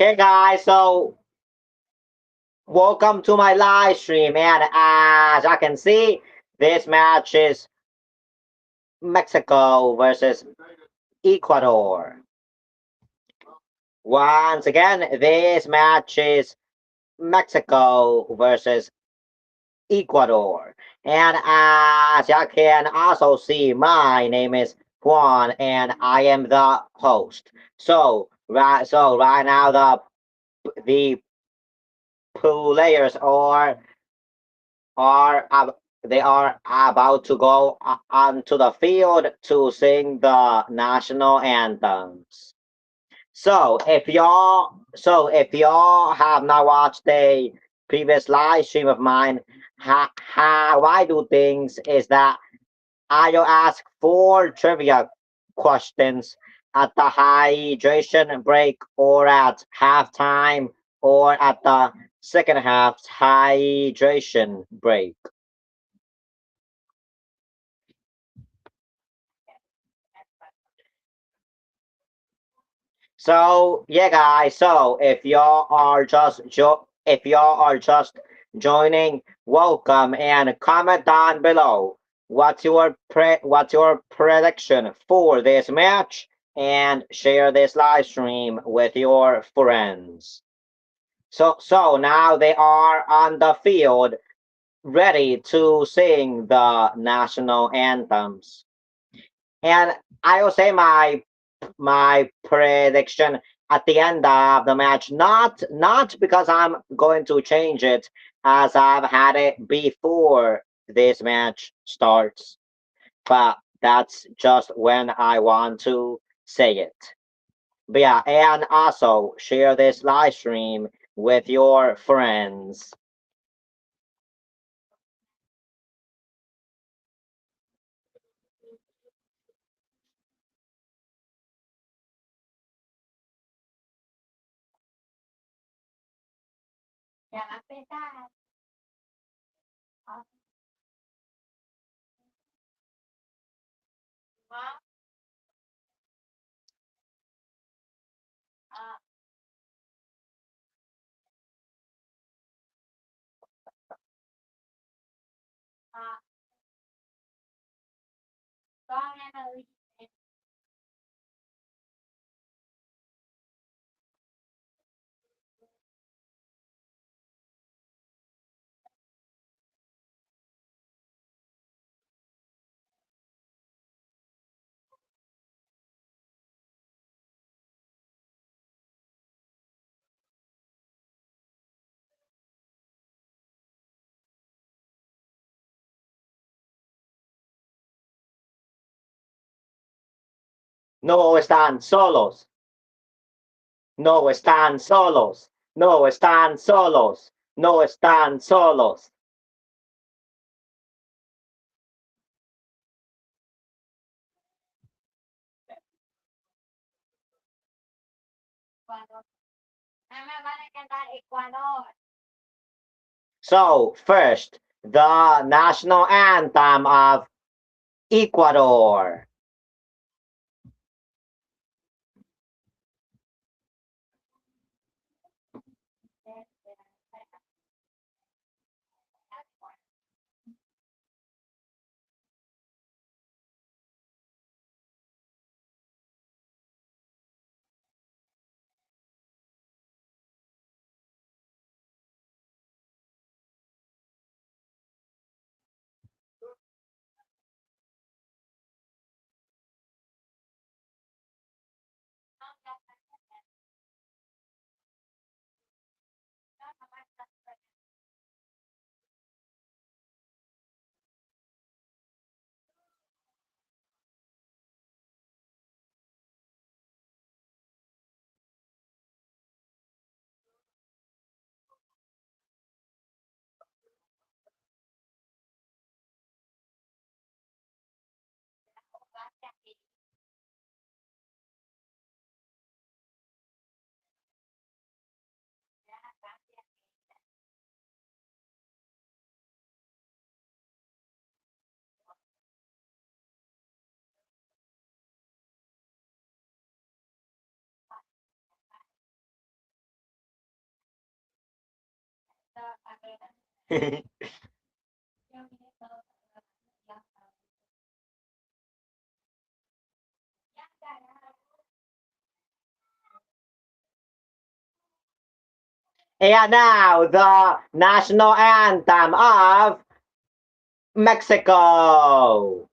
Hey guys, so welcome to my live stream, and as I can see, this match is Mexico versus Ecuador. Once again, this match is Mexico versus Ecuador. And as you can also see, my name is Juan, and I am the host. So right now the players they are about to go onto the field to sing the national anthems. So if y'all have not watched the previous live stream of mine, how I do things is that I'll ask four trivia questions at the hydration break or at halftime or at the second half hydration break. So yeah, guys. So if y'all are just joining, welcome and comment down below what's your prediction for this match and share this live stream with your friends. So now they are on the field ready to sing the national anthems. And I will say my prediction at the end of the match, not because I'm going to change it as I've had it before this match starts, but that's just when I want to say it. But yeah, and also share this live stream with your friends. No están solos. No están solos. No están solos. No están solos. So, first, the national anthem of Ecuador. And now the national anthem of Mexico.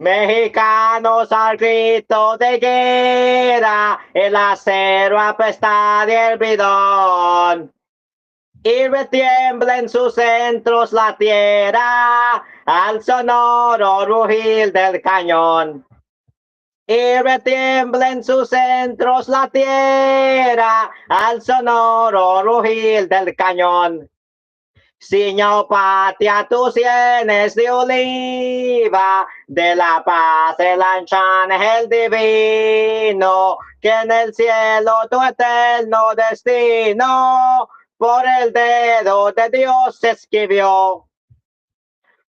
Mexicanos al grito de guerra, el acero apesta del bidón. Y retiembla en sus centros la tierra al sonoro rugir del cañón. Y retiembla en sus centros la tierra al sonoro rugir del cañón. Ciño patria tus sienes de oliva, de la paz el ángel divino, que en el cielo tu eterno destino por el dedo de Dios escribió.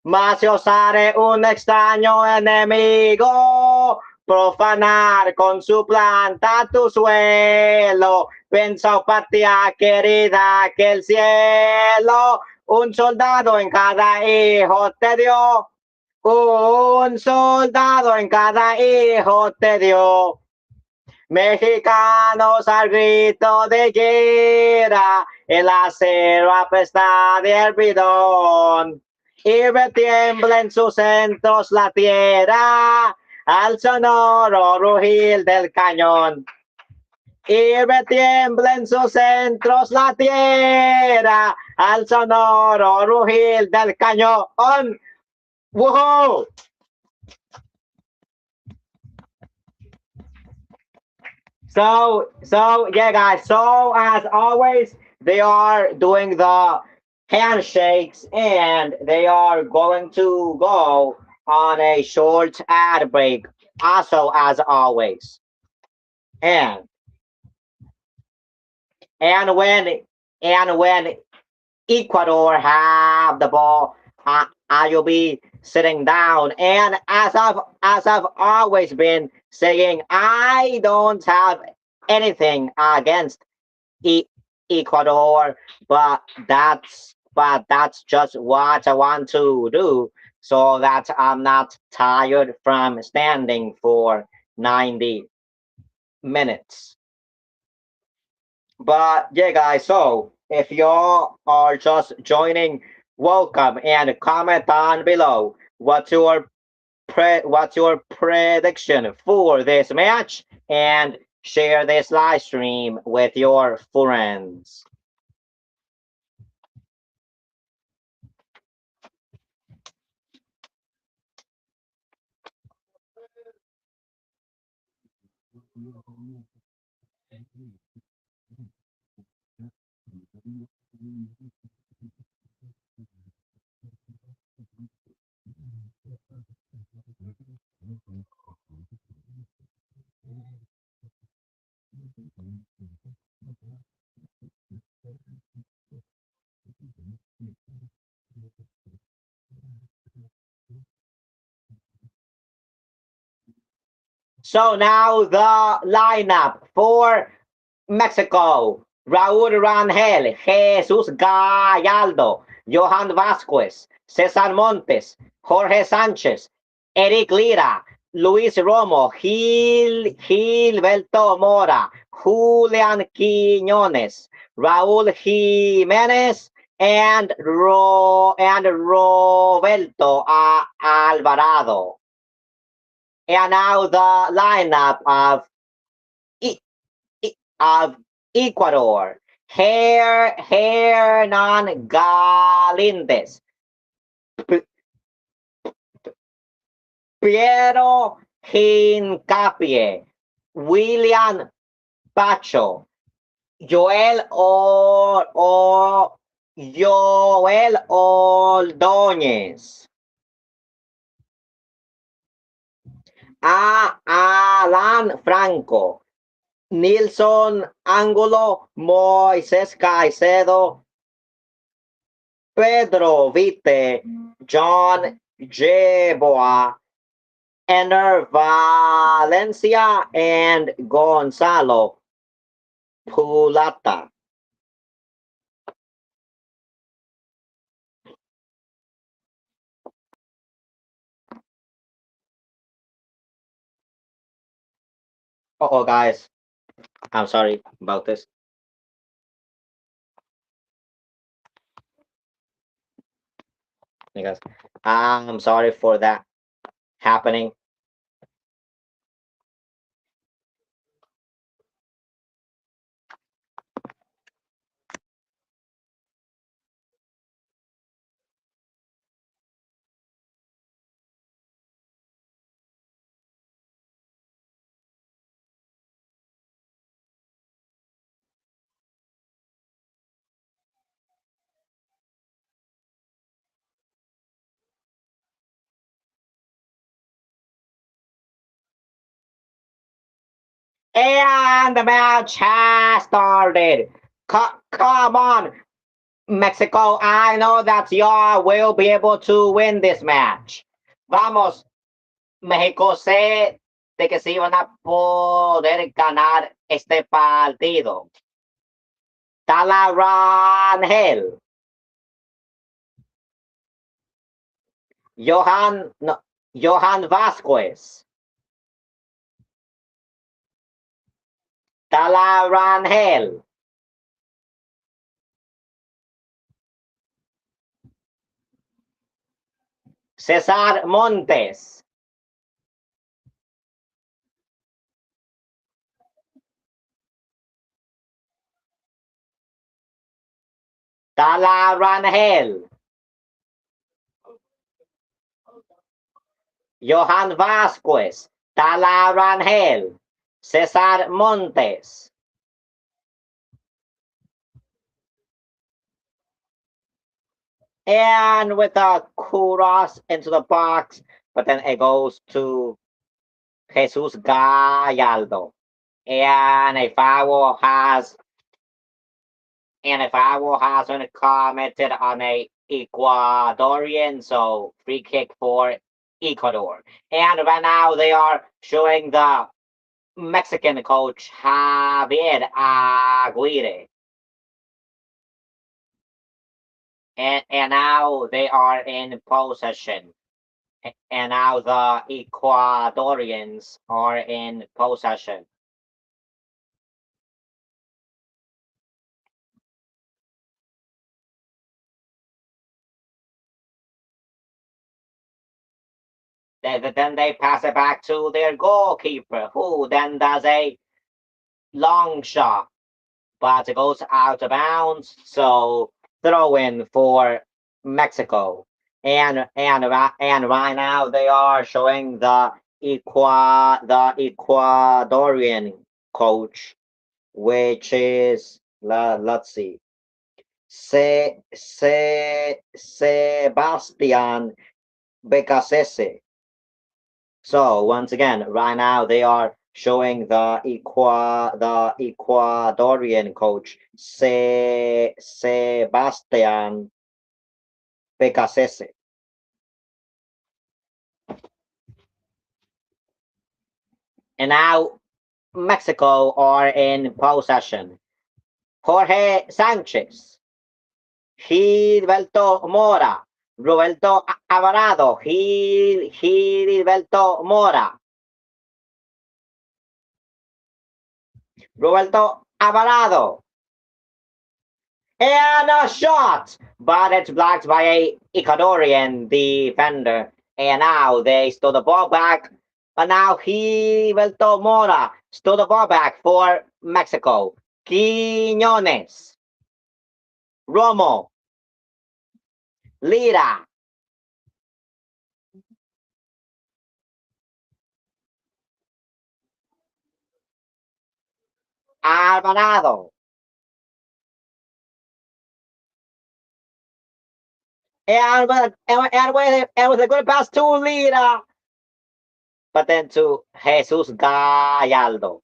Mas si osare un extraño enemigo profanar con su planta tu suelo, pensa, patria querida, que el cielo un soldado en cada hijo te dio. Un soldado en cada hijo te dio. Mexicanos al grito de guerra, el acero apesta del bidón. Y retiembla en sus centros la tierra al sonoro rugir del cañón. Y retiembla en sus centros la tierra al sonoro rugir del cañón. ¡Woohoo! So yeah, guys. So as always, they are doing the handshakes, and they are going to go on a short ad break. Also, as always, and and when when Ecuador have the ball, I will be sitting down. And as I've always been saying, I don't have anything against e- Ecuador, but that's just what I want to do, so that I'm not tired from standing for 90 minutes. But yeah, guys, so if y'all are just joining, welcome and comment down below what's your prediction for this match, and share this live stream with your friends. So now the lineup for Mexico: Raúl Rangel, Jesús Gallardo, Johan Vázquez, César Montes, Jorge Sánchez, Eric Lira, Luis Romo, Gilberto Mora, Julian Quiñones, Raúl Jiménez, and Roberto Alvarado. And now the lineup of Ecuador: Hernan Galíndez, Piero Hincapie, William Pacho, Joel Ordóñez, Alan Franco, Nilson Angulo, Moisés Caicedo, Pedro Vite, John Jeboa, Ener Valencia, and Gonzalo Pulata. Oh, guys, I'm sorry about this. Because I'm sorry for that happening. And the match has started. Come on, Mexico. I know that y'all will be able to win this match. Vamos, México, sé de que sí van a poder ganar este partido. Tala Rangel, Johan, no, Johan Vasquez, Tala Rangel, Cesar Montes, Tala Rangel, Johan Vasquez, Tala Rangel, Cesar Montes. And with a cross into the box, but then it goes to Jesus Gallardo. And a foul has been committed on a Ecuadorian, so free kick for Ecuador. And right now they are showing the Mexican coach Javier Aguirre. And now they are in possession. And now the Ecuadorians are in possession. Then they pass it back to their goalkeeper, who then does a long shot, but it goes out of bounds. So throw in for Mexico. And right now they are showing the Ecuadorian coach, which is let's see, Sebastian Becasese. So once again, right now they are showing the Ecuadorian coach Sebastian Becasese. And now Mexico are in possession. Jorge Sanchez, Gilberto Mora, Roberto Alvarado, Gilberto Mora, Roberto Alvarado, and a shot, but it's blocked by a Ecuadorian defender. And now they stole the ball back. And now Gilberto Mora stole the ball back for Mexico. Quiñones, Romo, Lira, Alvarado. And with a good pass to Lira. but then to Jesus Gallardo,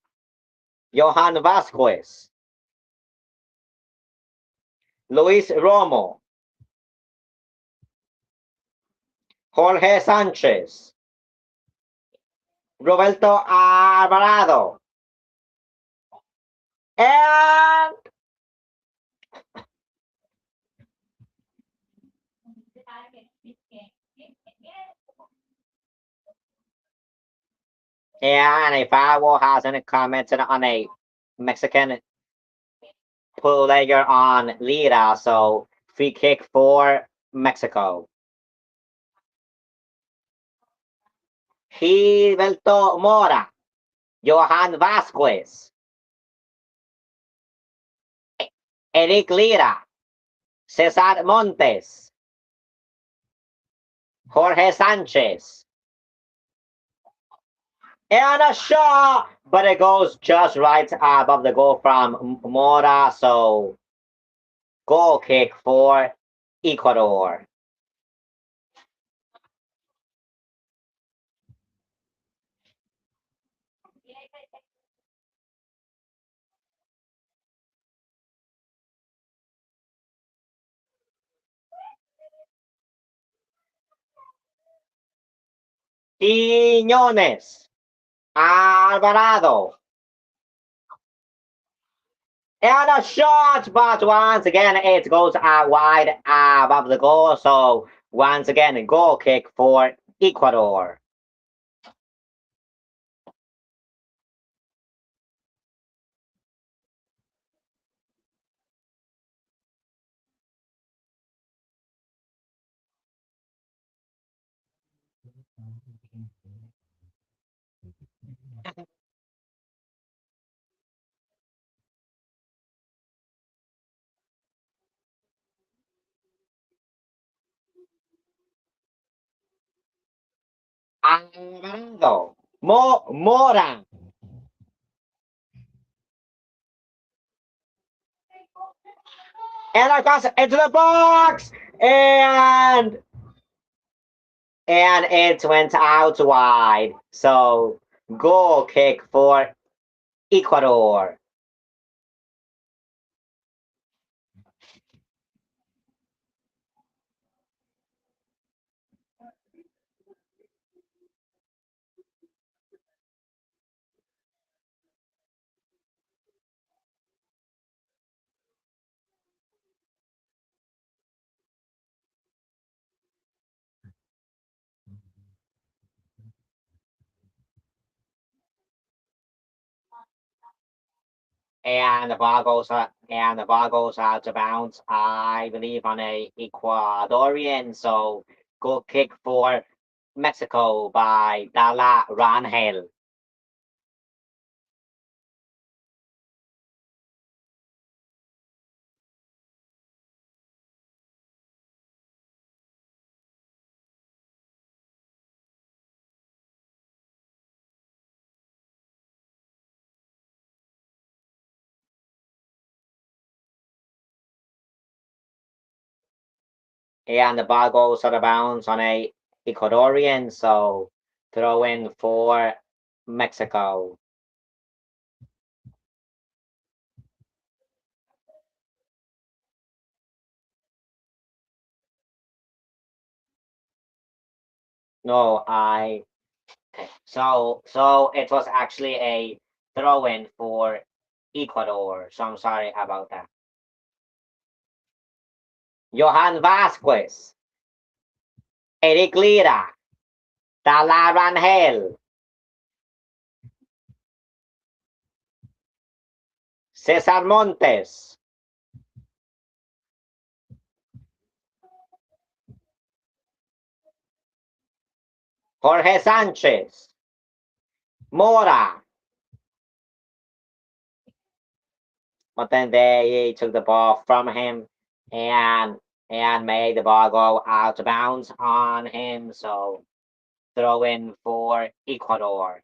Johan Vasquez, Luis Romo, Jorge Sanchez, Roberto Alvarado, and if I will has any comments on a Mexican player on Lira, so free kick for Mexico. Gilberto Mora, Johan Vasquez, Eric Lira, Cesar Montes, Jorge Sanchez, and a shot, but it goes just right above the goal from Mora, so goal kick for Ecuador. Quiñones, Alvarado, and a shot, but once again it goes out wide above the goal, so once again goal kick for Ecuador. Alvarado, Mora, and across into the box, and it went out wide. So goal kick for Ecuador. And the ball goes out of bounds, I believe, on a Ecuadorian. So goal kick for Mexico by Dala Rangel. And the ball goes out of bounds on a Ecuadorian. So throw in for Mexico. No, so it was actually a throw in for Ecuador. So I'm sorry about that. Johan Vasquez, Eric Lira, Tala Rangel, Cesar Montes, Jorge Sanchez, Mora. But then they took the ball from him and made the ball go out of bounds on him. So throw in for Ecuador.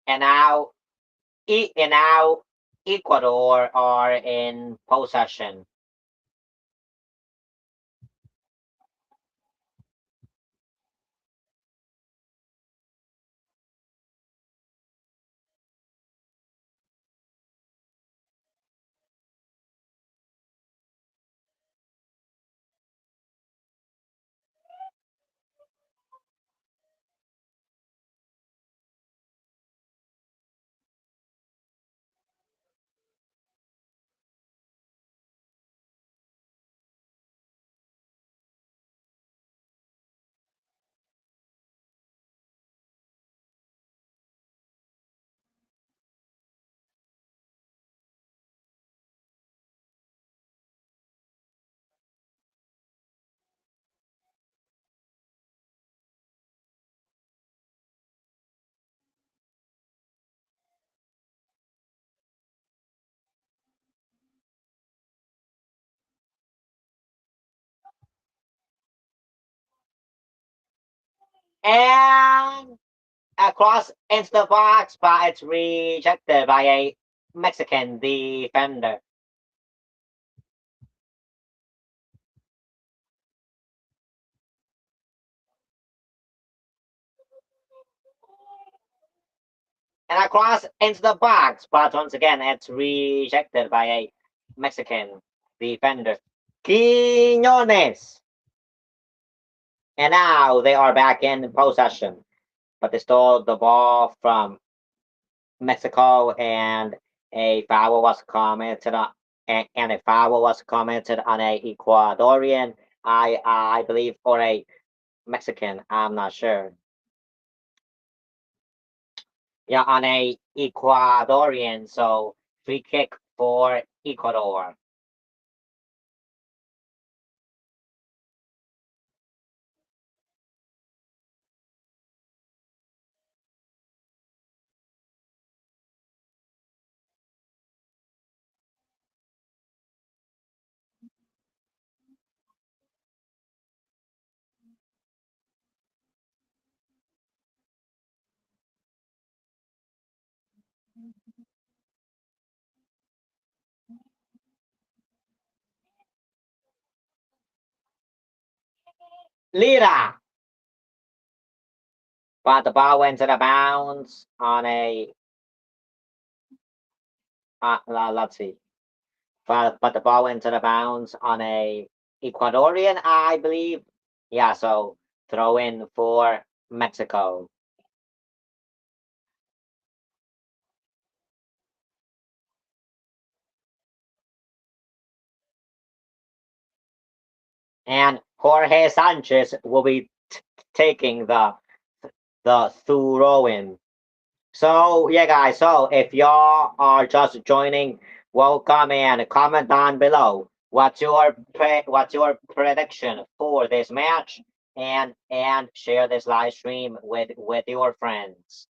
And now, and now Ecuador are in possession. And across into the box, but it's rejected by a Mexican defender. And across into the box, but once again, it's rejected by a Mexican defender. Quiñones. And now they are back in possession, but they stole the ball from Mexico, and a foul was committed on, and a foul was committed on a Ecuadorian, I believe, or a Mexican. I'm not sure. Yeah, on a Ecuadorian. So free kick for Ecuador. Lira, but the ball went to the bounce on a. Let's see. But the ball went to the bounce on a Ecuadorian, I believe. Yeah, so throw in for Mexico. And Jorge Sanchez will be taking the throw in. So yeah, guys. So if y'all are just joining, welcome and comment down below. What's your prediction for this match? And share this live stream with your friends.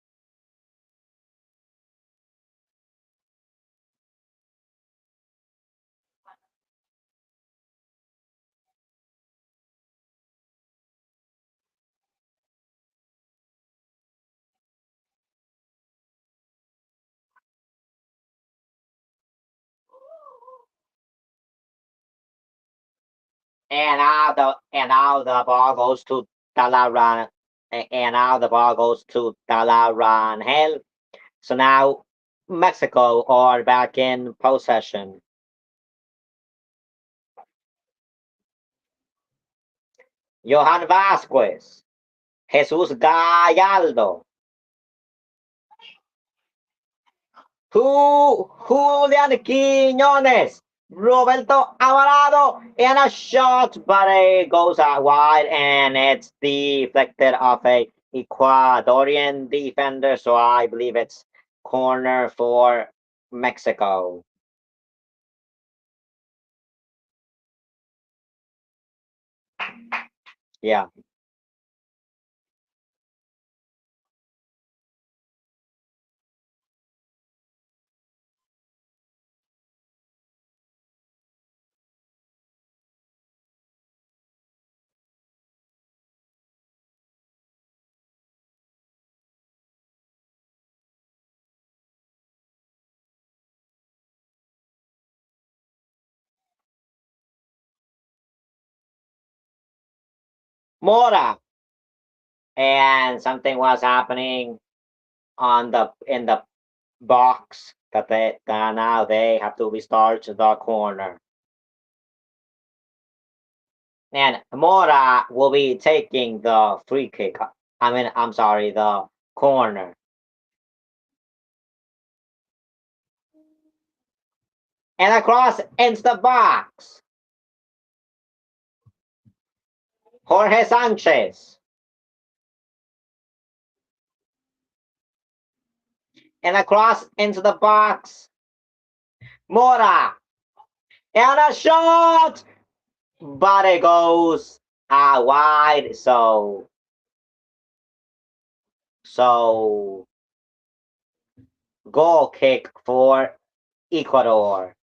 And now the ball goes to Talaran, and now the ball goes to Talaran. So now Mexico are back in possession. Johan Vasquez, Jesus Gallardo, Julian Quiñones, Roberto Alvarado, and a shot, but it goes out wide, and it's deflected off a Ecuadorian defender. So I believe it's corner for Mexico. Yeah. Mora. And something was happening on the in the box that now they have to restart the corner. And Mora will be taking the free kick. I'm sorry, the corner. And across into the box. Jorge Sanchez. And across into the box. Mora. And a shot. But it goes wide. So goal kick for Ecuador.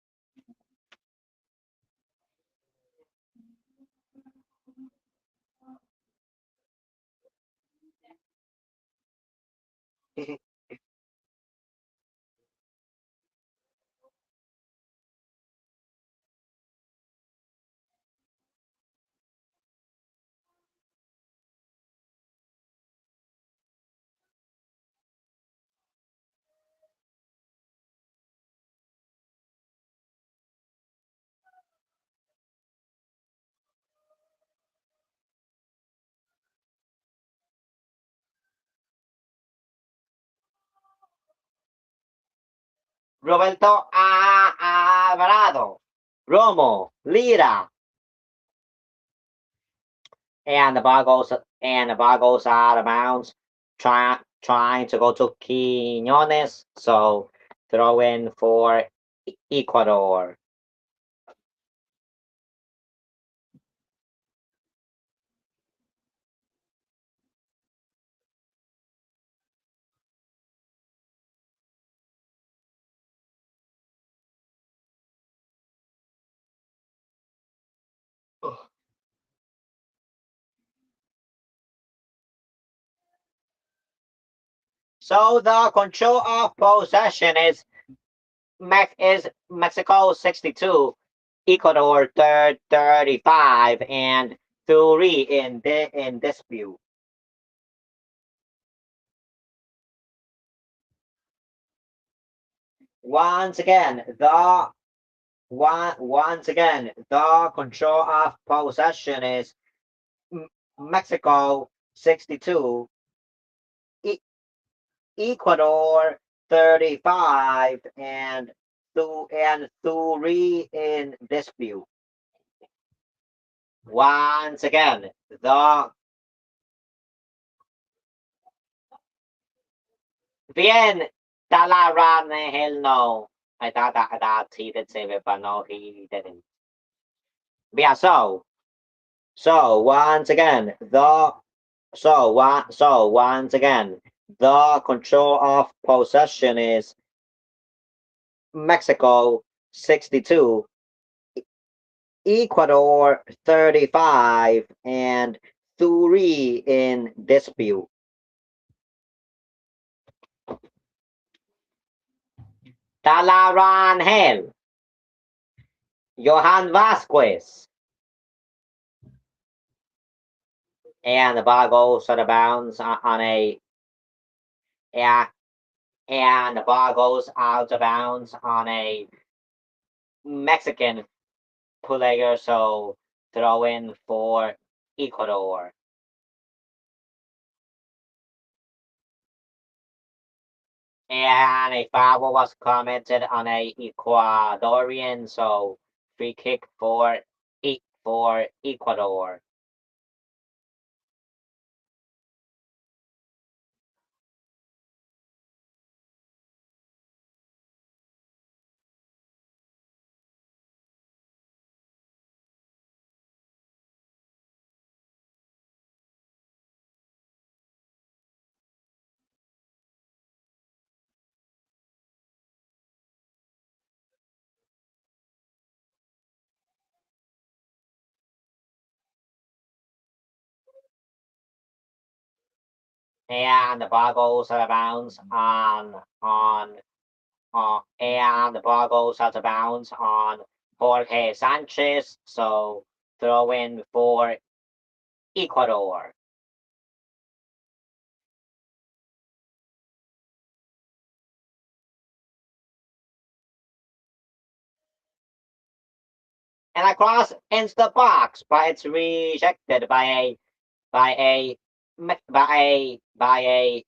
Roberto Alvarado. Romo. Lira. And the ball goes out of bounds. Trying to go to Quinones. So throw in for Ecuador. So the control of possession is Mexico 62, Ecuador 35, and 3 in dispute. Once again, the control of possession is Mexico 62, e- Ecuador 35, and 3 in dispute. Once again, the bien Talaran hell no. I thought he did save it, but no, he didn't. But yeah, so once again, once again, the control of possession is Mexico 62, Ecuador 35, and 3 in dispute. Talarangel, Johan Vasquez, and the ball goes out of bounds on a yeah, and the ball goes out of bounds on a Mexican player, so throw in for Ecuador. And a foul was committed on a Ecuadorian, so free kick for Ecuador. And the ball goes out of bounds and the ball goes out of bounds on Jorge Sanchez. So throw in for Ecuador. And across into the box, but it's rejected by a by a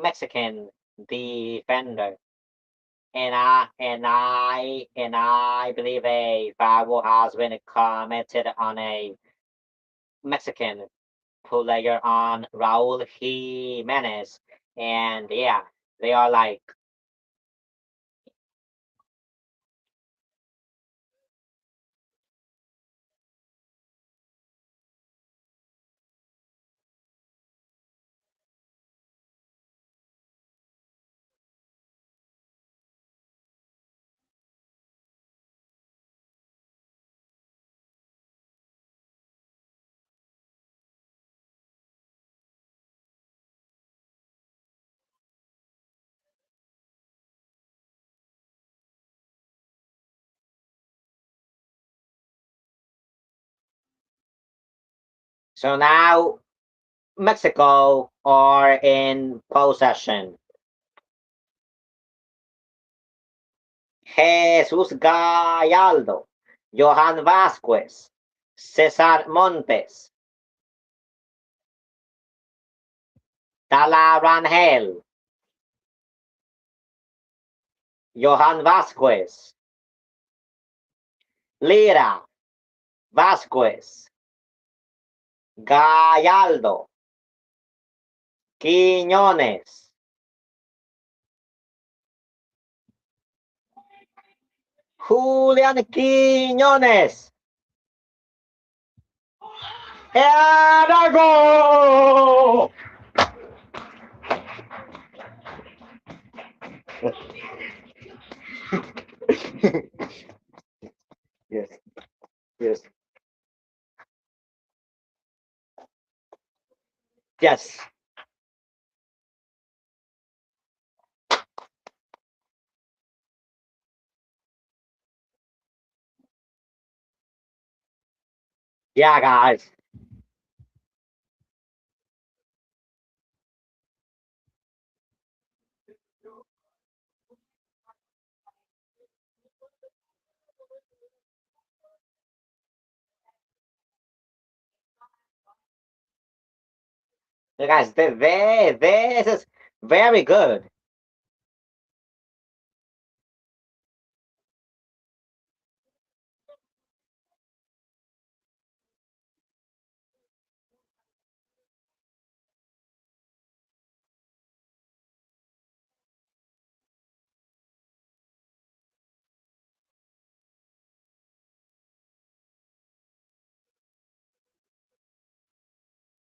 Mexican defender. And I believe a foul has been committed on a Mexican player on Raul Jimenez. And yeah, they are like, so now Mexico are in possession. Jesús Gallardo, Johan Vasquez, Cesar Montes, Tala Rangel, Johan Vasquez, Lira, Vasquez, Gallardo, Quiñones, Julian Quiñones, and a goal! Yes, yes, yes. Yeah, guys. You guys, this is very good.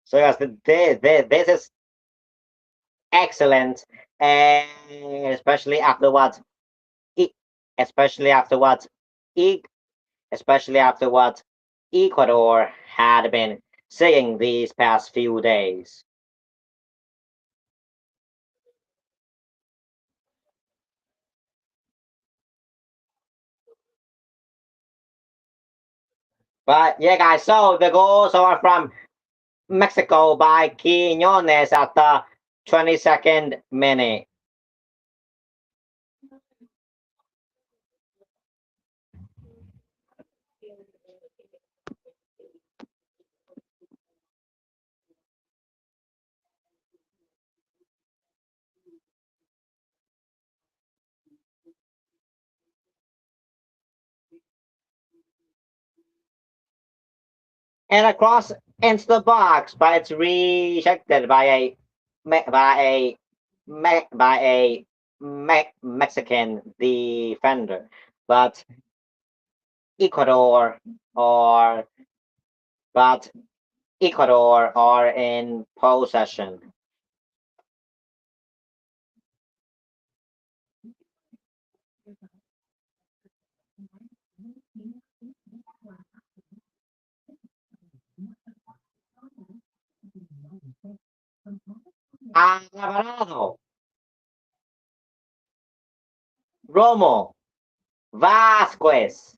So yes, this is excellent, and especially after what, e- especially after what, e- especially after what Ecuador had been saying these past few days. But yeah, guys. So the goals are from Mexico by Quiñones at the 22nd minute. And across into the box, but it's rejected by a Mexican defender. But Ecuador or but Ecuador are in possession. Alvarado, Romo, Vasquez,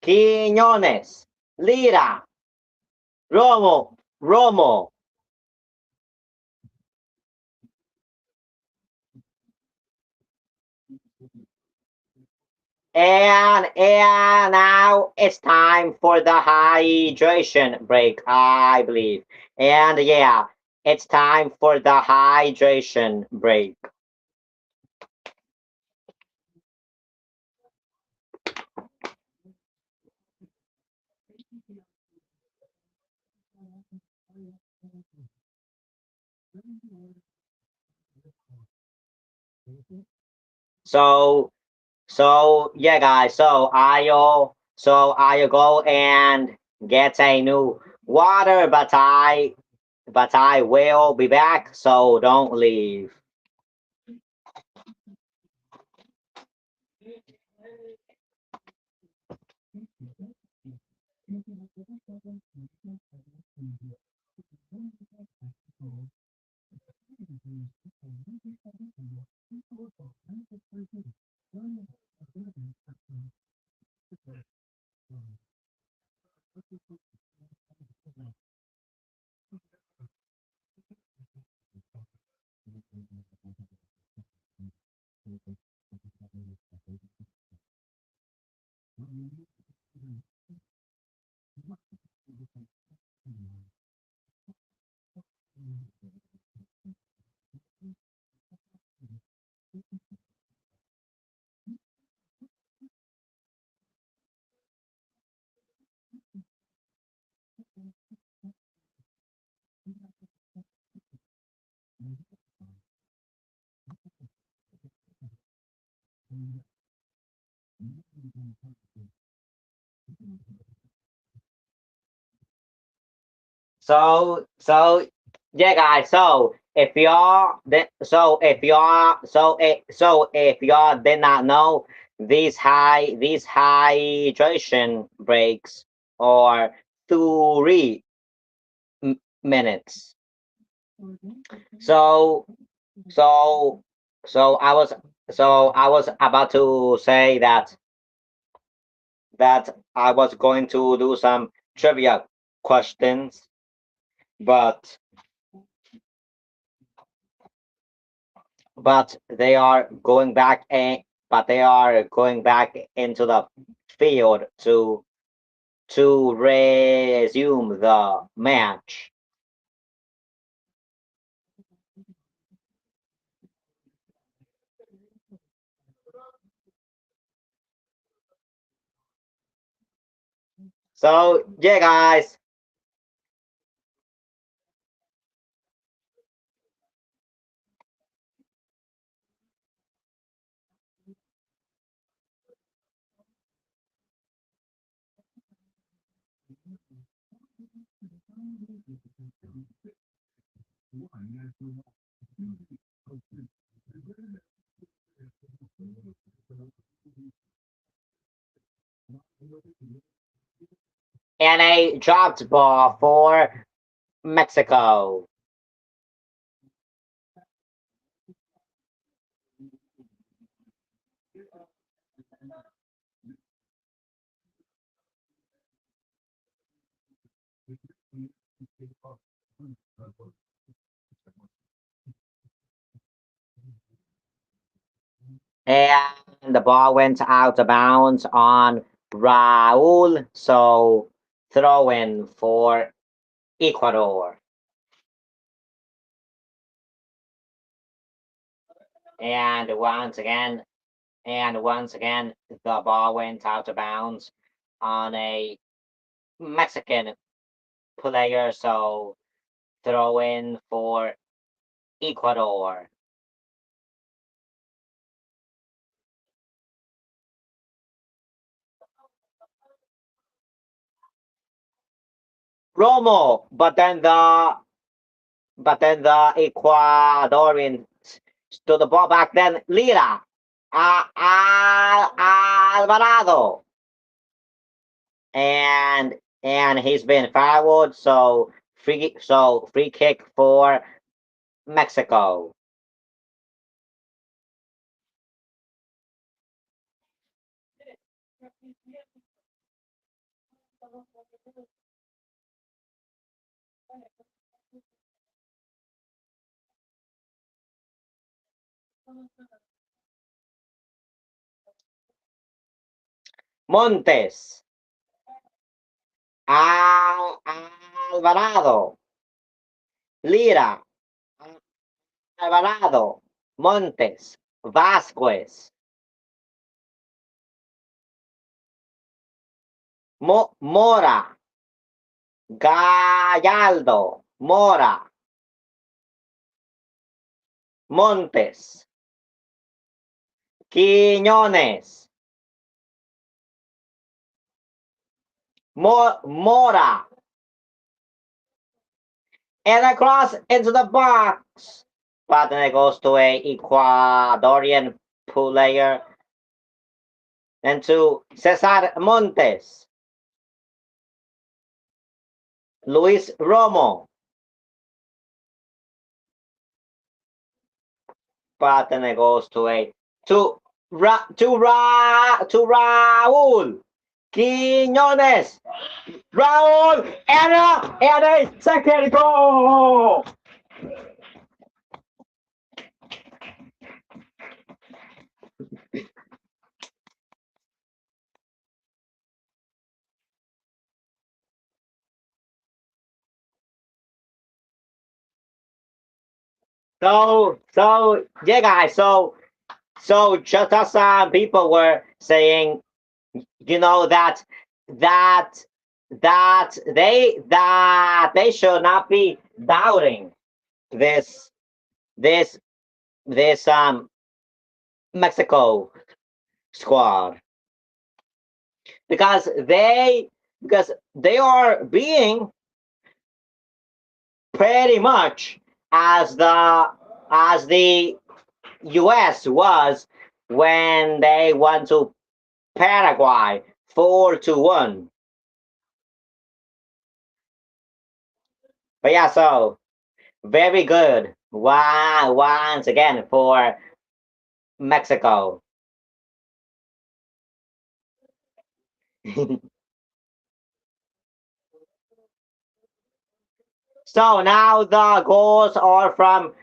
Quiñones, Lira, Romo. And now it's time for the hydration break, I believe. And yeah, it's time for the hydration break. So yeah, guys. I'll go and get a new water, but I will be back. So don't leave. So yeah, guys. So if y'all did not know, these hydration breaks are 3 minutes. So so so I was about to say that I was going to do some trivia questions, but but they are going back they are going back into the field to resume the match. So yeah, guys. And a dropped ball for Mexico. And the ball went out of bounds on Raul, so throw in for Ecuador. And once again, the ball went out of bounds on a Mexican player, so throw in for Ecuador. Romo, but then the Ecuadorian stood the ball back. Then Lira, Alvarado, and he's been fouled. So free kick for Mexico. Montes. Alvarado. Lira. Alvarado. Montes. Vasquez. Mora. Gallardo. Mora. Montes. Quiñones. Mora. And across into the box. But then it goes to a Ecuadorian player. And to Cesar Montes. Luis Romo. But then it goes to a to Raúl Quiñones. Raúl and a second goal. So yeah, guys. So just as some people were saying, that they should not be doubting this this this Mexico squad, because they are being pretty much as the US was when they went to Paraguay 4-1. But yeah, so very good. Wow, once again for Mexico. So now the goals are from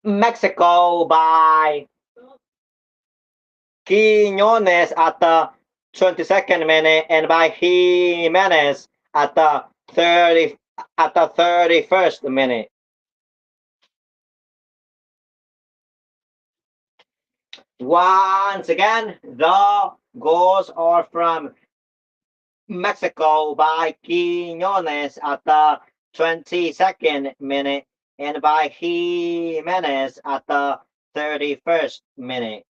Mexico by Quiñones at the 22nd minute and by Jimenez at the 31st minute. Once again, the goals are from Mexico by Quiñones at the 22nd minute and by Jimenez at the 31st minute.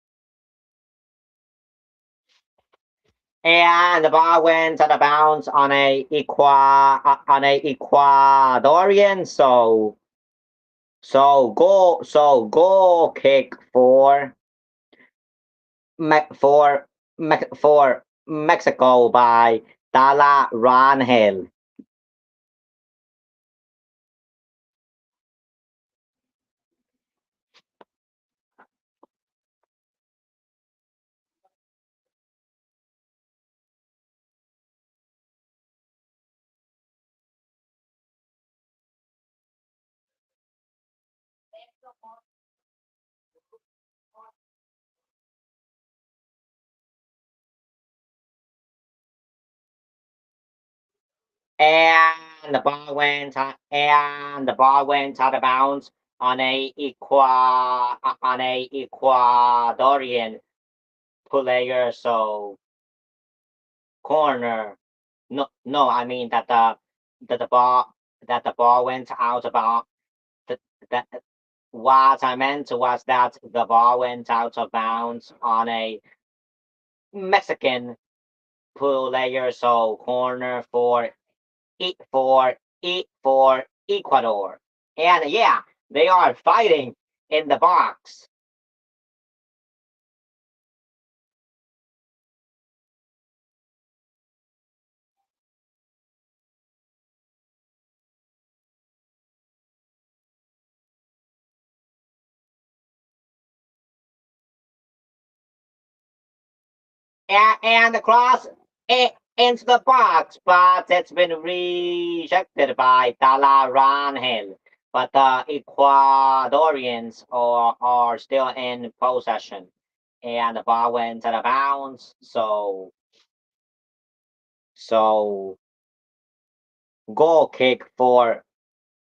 And the ball went out of bounds on a Ecuadorian, so goal kick for Mexico by Dala Rangel. And the ball went out of bounds on a Ecuadorian player, so corner. No, I mean that the ball went out about that. That what I meant was that the ball went out of bounds on a Mexican player, so corner for Ecuador. And yeah, they are fighting in the box. And the cross into the box, but it's been rejected by Dala Ranhil. But the Ecuadorians are still in possession. And the ball went out of bounds. So goal kick for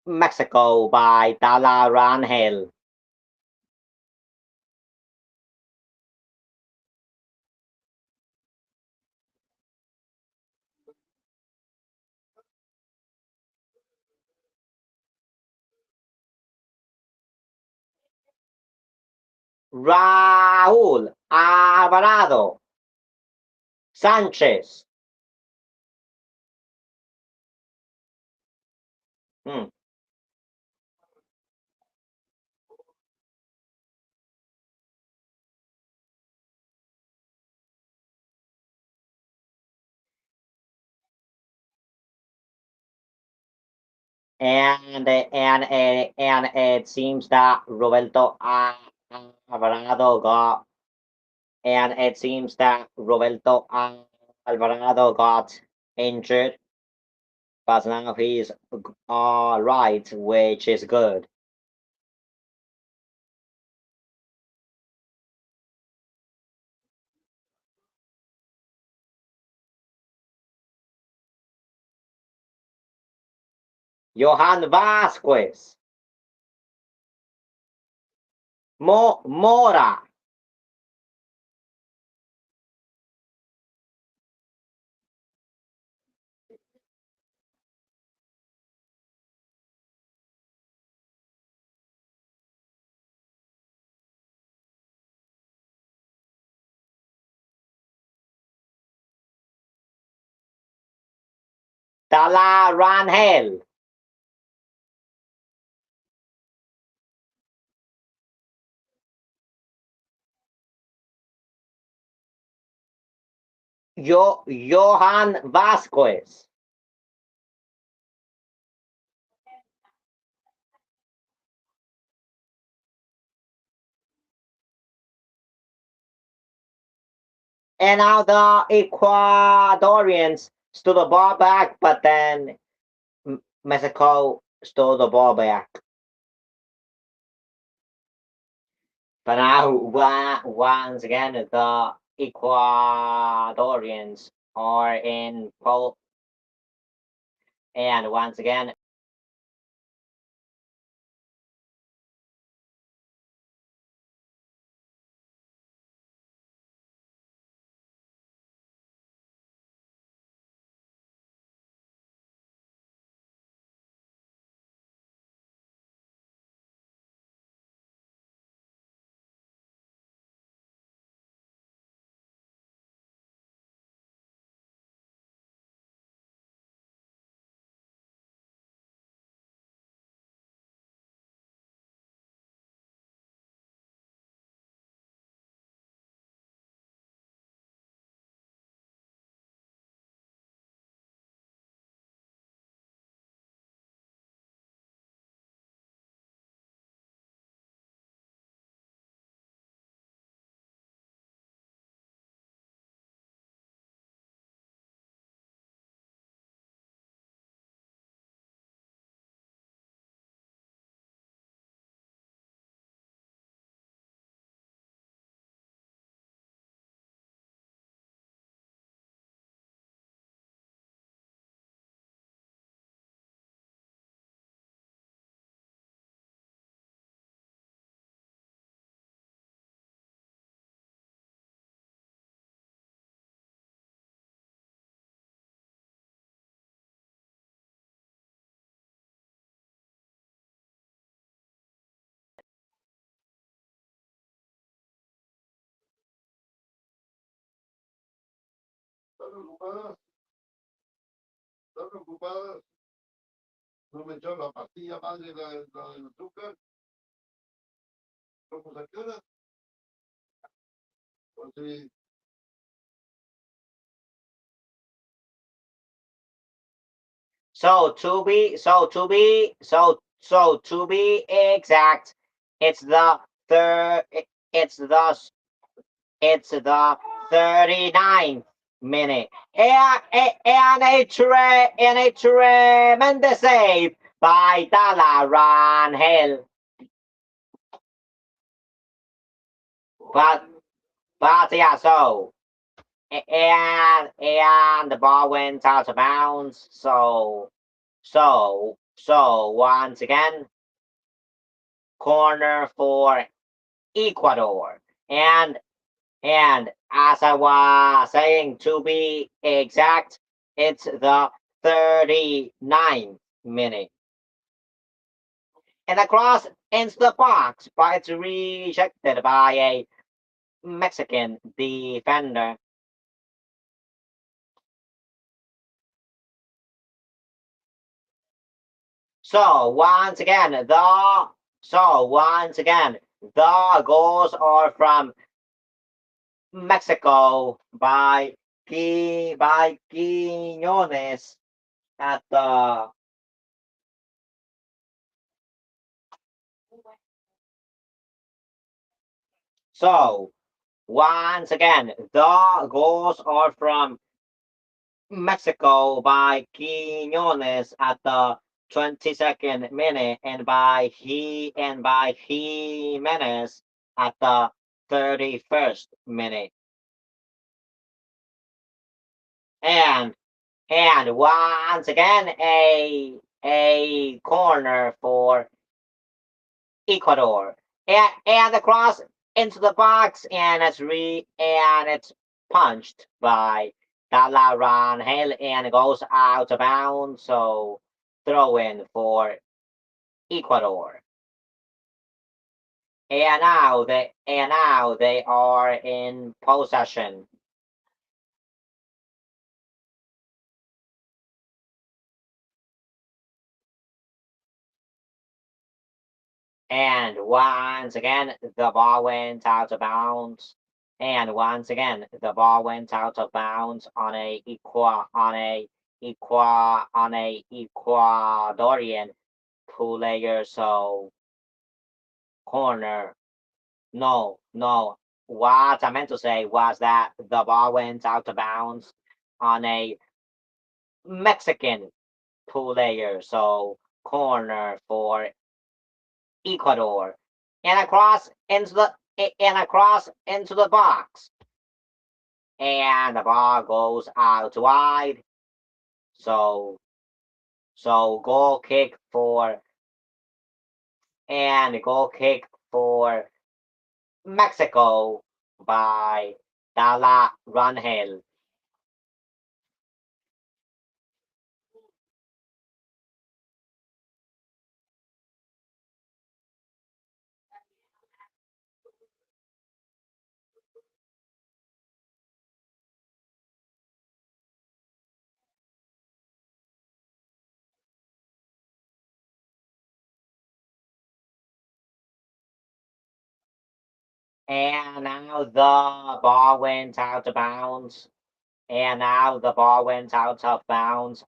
Mexico by Dala Ranhil. Raúl Alvarado Sanchez. Hmm. And it seems that Roberto Alvarado got and it seems that Roberto Alvarado got injured, but now he's all right, which is good. Johan Vasquez, Mora, Tala Rangel, Johan Vasquez. And now the Ecuadorians stole the ball back, but then Mexico stole the ball back. But now, once again, the Ecuadorians are in pole, and once again, so to be exact, it's the third, it's the 39th minute. And a tremendous save by Dalla Rangel. But yeah, and the ball went out of bounds. So once again, corner for Ecuador. And as I was saying, to be exact, it's the 39th minute. And the cross into the box, but it's rejected by a Mexican defender. So once again, the goals are from Mexico by Quiñones at the so once again the goals are from Mexico by Quiñones at the 22nd minute and by Jimenez at the 31st minute. And once again a corner for Ecuador. And the cross into the box and it's punched by Dalla Rangel and goes out of bounds. So throw in for Ecuador. And now they are in possession. And once again, the ball went out of bounds. And once again, the ball went out of bounds on a Ecuadorian player. So corner. No. What I meant to say was that the ball went out of bounds on a Mexican player. So corner for Ecuador, and across into the box, and the ball goes out wide. So goal kick for Mexico by Dalla Rangel. And now the ball went out of bounds. And now the ball went out of bounds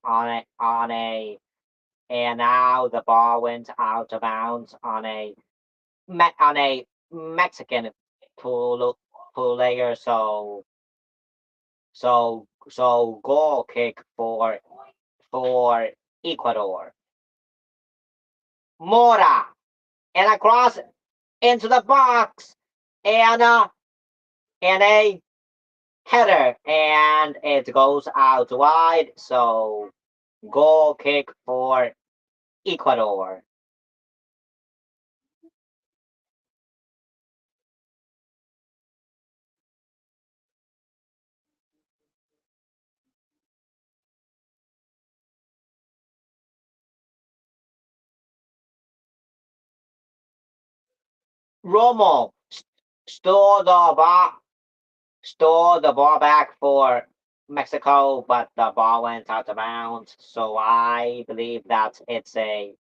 and now the ball went out of bounds on a Mexican player. So goal kick for Ecuador. Mora and across into the box and a header and it goes out wide. So goal kick for Ecuador. Romo stole the ball back for Mexico, but the ball went out of bounds. So I believe that it's a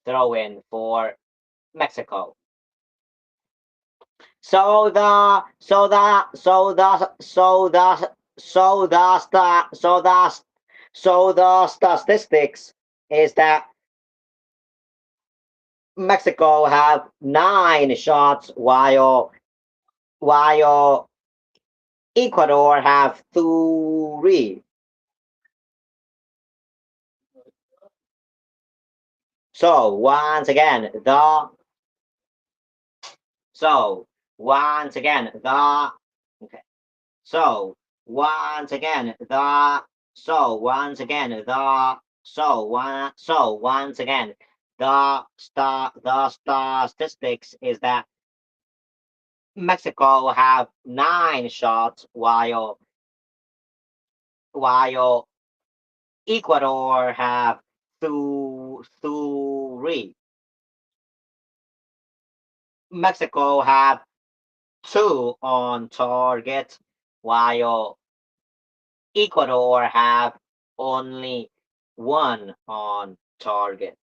throw in for Mexico. So the so the so the so the so the sta- so the statistics is that Mexico have 9 shots while Ecuador have three. So once again, so once again, okay. So once again, once again, once again, the statistics is that Mexico have 9 shots while Ecuador have three. Mexico have 2 on target, while Ecuador have only 1 on target.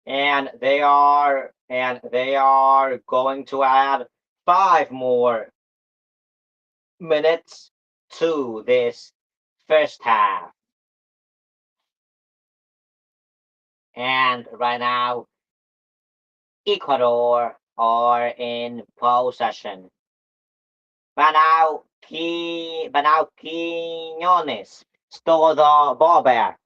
And they are going to add 5 more minutes to this first half. And right now, Ecuador are in possession. But now Quiñones stole the ball back,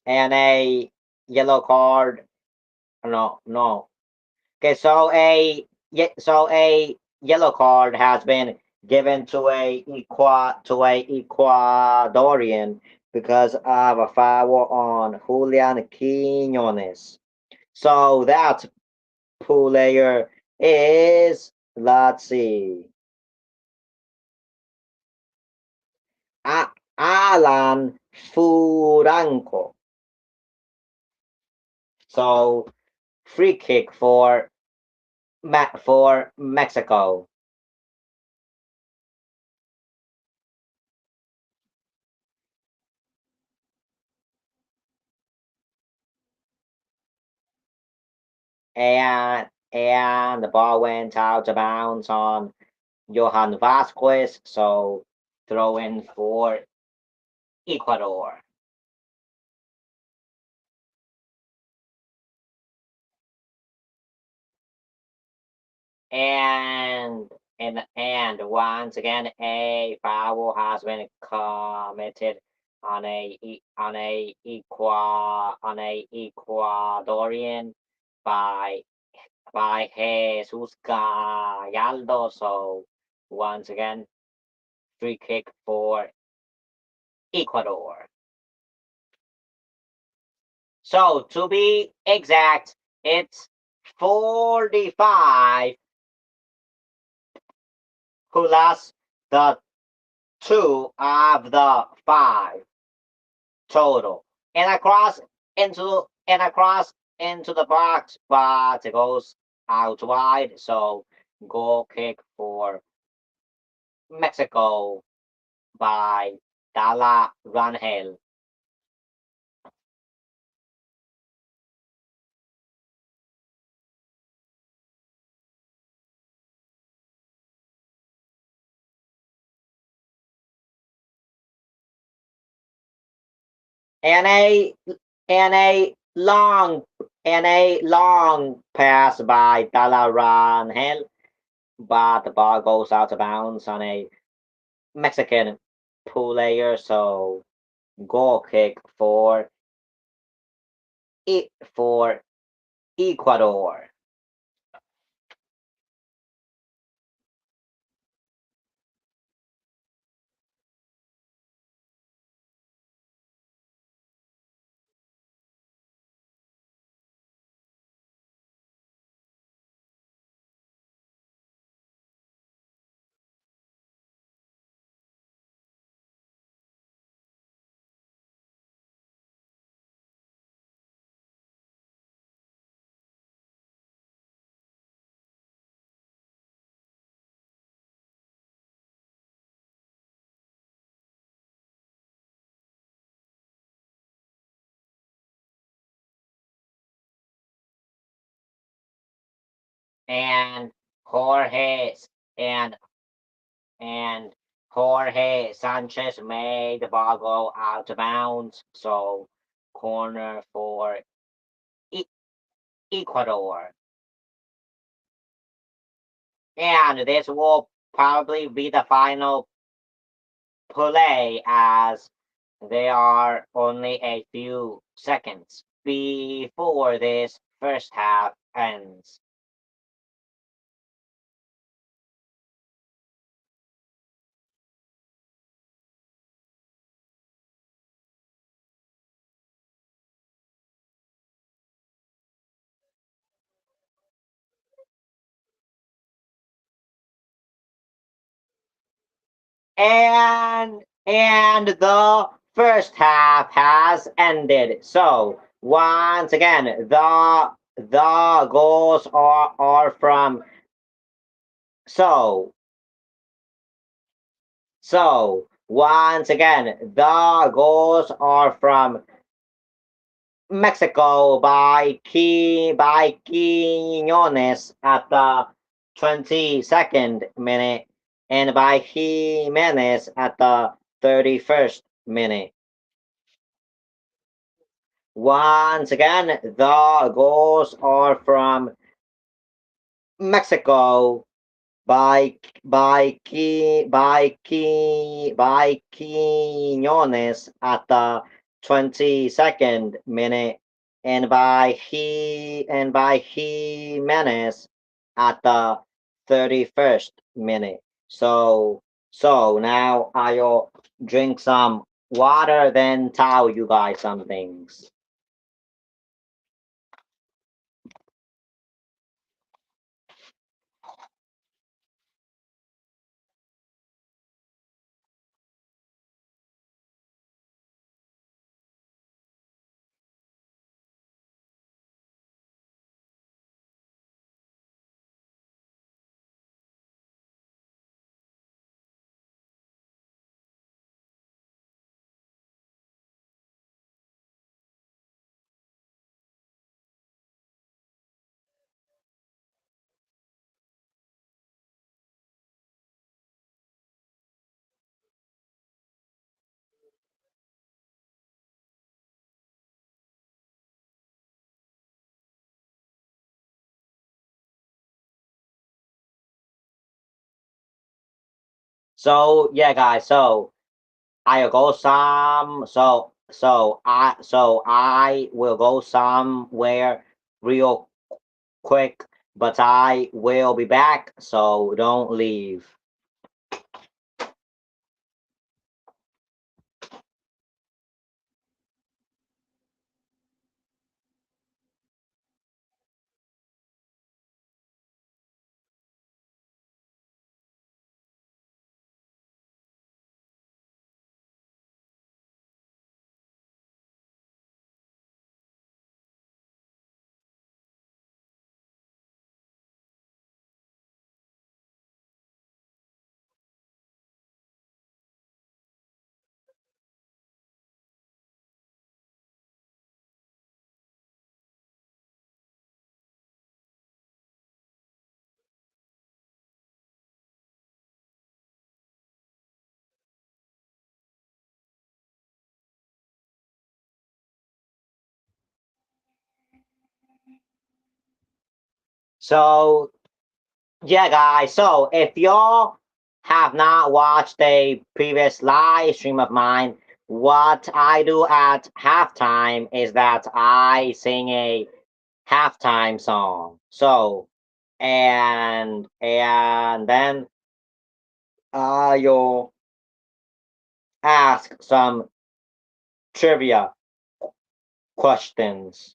and a yellow card. No, no. Okay, so a yellow card has been given to a Ecuadorian because of a foul on Julian Quiñones. So that player is, let's see, Alan Furanco. So free kick for Mexico. And the ball went out of bounds on Johan Vasquez, so throw in for Ecuador. And once again, a foul has been committed on a Ecuadorian by Jesus Gallardo. So once again, free kick for Ecuador. So to be exact, it's 45 who lost the 2 of the 5 total. And across into the box, but it goes out wide. So goal kick for Mexico by Dala Rangel. And a and a long pass by Dala Rangel, but the ball goes out of bounds on a Mexican player. So goal kick for Ecuador. and Jorge and and Jorge Sanchez made the ball go out of bounds. So corner for e- Ecuador. And this will probably be the final play as there are only a few seconds before this first half ends. And the first half has ended. So once again, the goals are from so once again the goals are from Mexico by Quiñones at the 22nd minute and by Jimenez at the 31st minute. Once again, the goals are from Mexico by Quiñones at the 22nd minute and by Jimenez at the 31st minute. Now I'll drink some water, then tell you guys some things. So yeah, guys. I'll go some. I will go somewhere real quick, but I will be back. So don't leave. So yeah, guys. So if y'all have not watched a previous live stream of mine, what I do at halftime is that I sing a halftime song. And then you'll ask some trivia questions.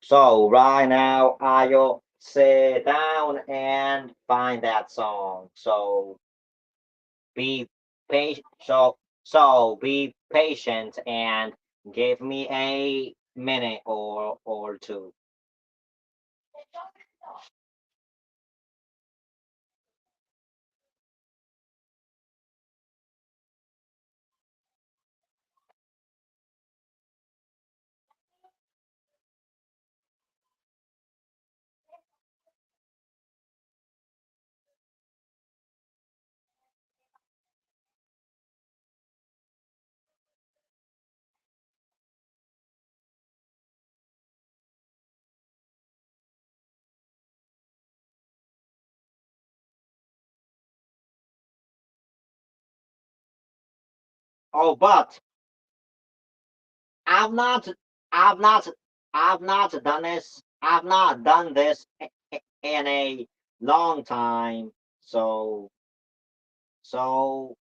So right now I'll sit down and find that song. Be patient. Be patient and give me a minute or two. Oh, but I've not, I've not, I've not done this. I've not done this in a long time. So, so,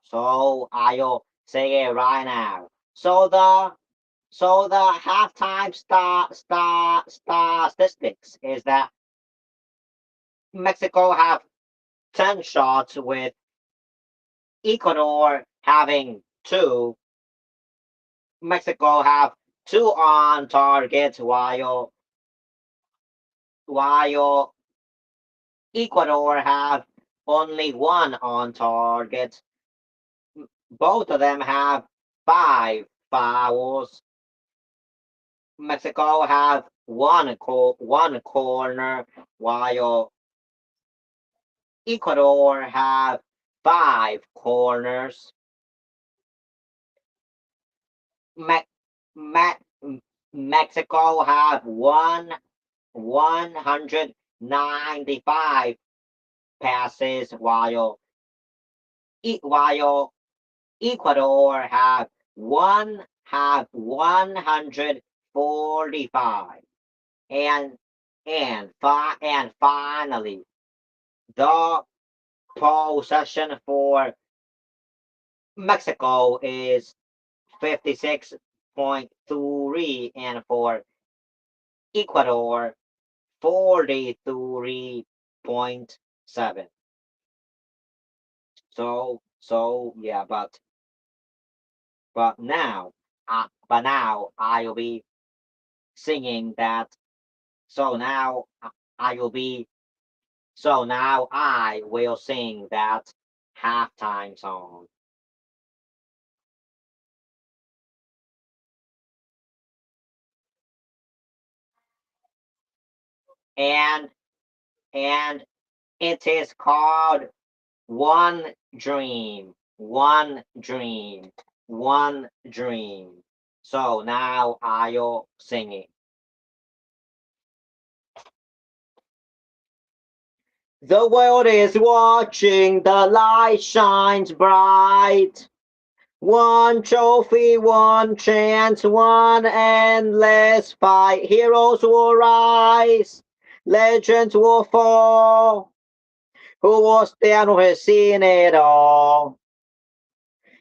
so I'll say it right now. So the halftime statistics is that Mexico have 10 shots with Ecuador having two. Mexico have two on target while Ecuador have only one on target. Both of them have five fouls. Mexico have one corner while Ecuador have five corners. Me- Me- Mexico have 195 passes while Ecuador have 145. And and finally, the possession for Mexico is 56.3 and for Ecuador 43.7. So yeah, but now I'll be singing that. So now I will be so now I will sing that halftime song. And and it is called One Dream. One Dream. One Dream. So now I'll sing it. The world is watching, the light shines bright. One trophy, one chance, one endless fight. Heroes will rise, legends will fall. Who was there who has seen it all?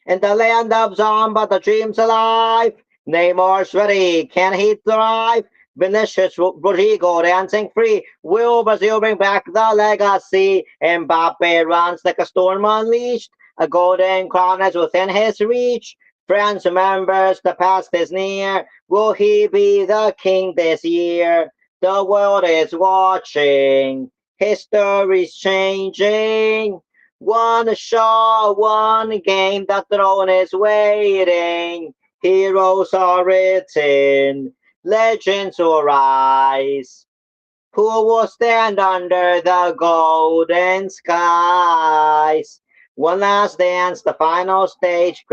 In the land of Zomba, the dream's alive. Neymar's ready, can he thrive? Vinicius Rodrigo dancing free. Will Brazil bring back the legacy? Mbappe runs like a storm unleashed. A golden crown is within his reach. France remembers the past is near. Will he be the king this year? The world is watching. History's changing. One shot, one game, the throne is waiting. Heroes are written, legends will rise. Who will stand under the golden skies? One last dance, the final stage.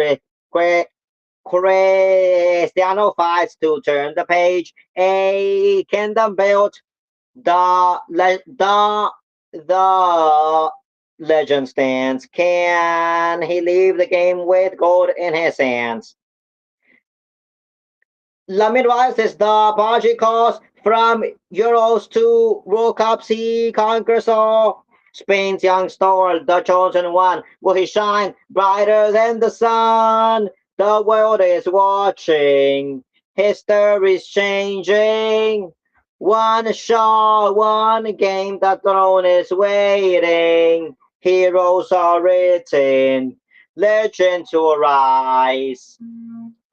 Cristiano fights to turn the page. A kingdom built. The legend stands. Can he leave the game with gold in his hands? Lamid rises the Portugal from Euros to World Cups. He conquers all. Spain's young star, the chosen one. Will he shine brighter than the sun? The world is watching. History's changing. One shot, one game, the throne is waiting. Heroes are written. Legends will rise.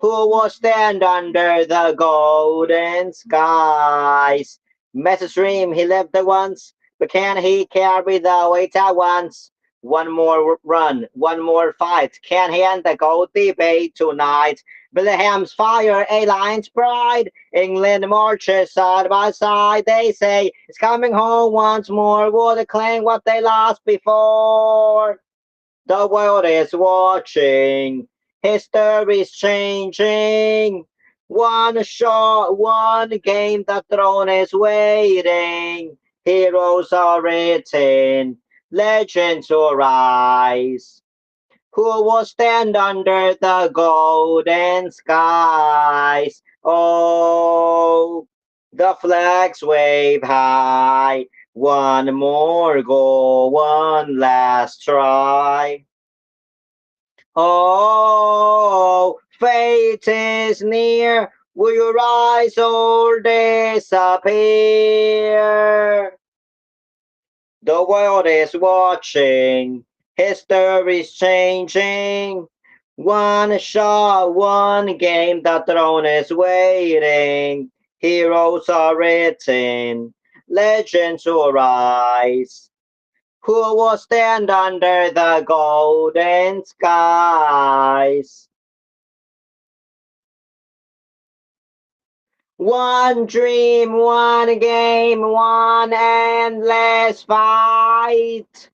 Who will stand under the golden skies? Messi dream, he lived it once, but can he carry the weight at once? One more run, one more fight. Can he end the gold debate tonight? Bellingham's fire, a lion's pride. England marches side by side. They say it's coming home once more. Will they claim what they lost before? The world is watching. History's changing. One shot, one game, the throne is waiting. Heroes are written. Legends will rise. Who will stand under the golden skies? Oh, the flags wave high. One more goal, one last try. Oh, fate is near. Will you rise or disappear? The world is watching. History's changing. One shot, one game, the throne is waiting. Heroes are written. Legends will rise. Who will stand under the golden skies? One dream, one game, one endless fight.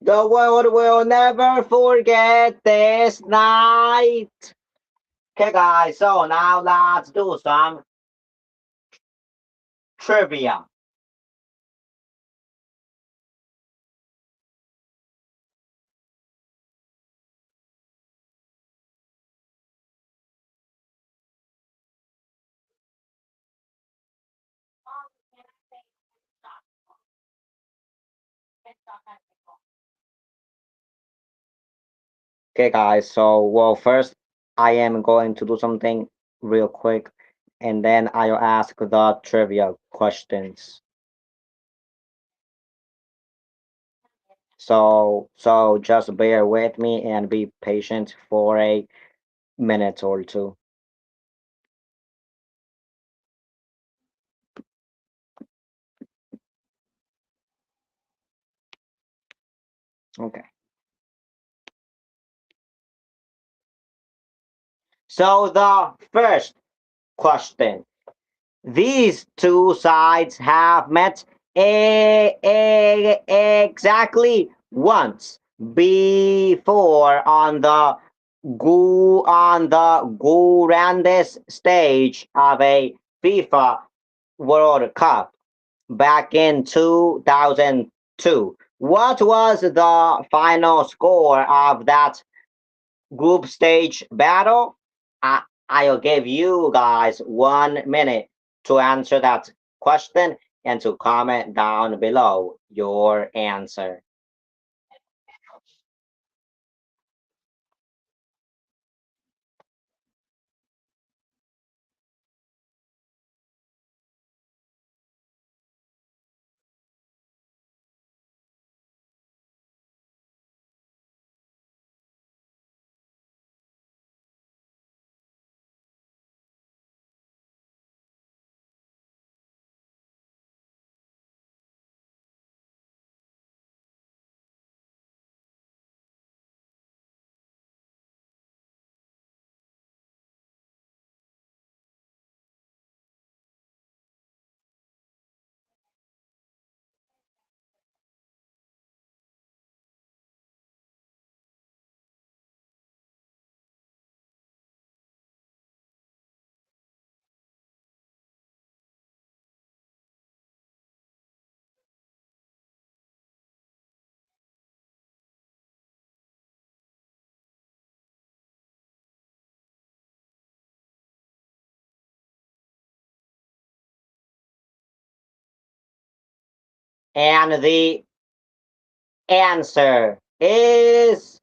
The world will never forget this night. Okay, guys, so now let's do some trivia. Okay, guys, so, well, first I am going to do something real quick and then I'll ask the trivia questions. So just bear with me and be patient for a minute or two. Okay. So the first question. These two sides have met exactly once before on the grandest stage of a FIFA World Cup back in 2002. What was the final score of that group stage battle? I'll give you guys 1 minute to answer that question and to comment down below your answer. And the answer is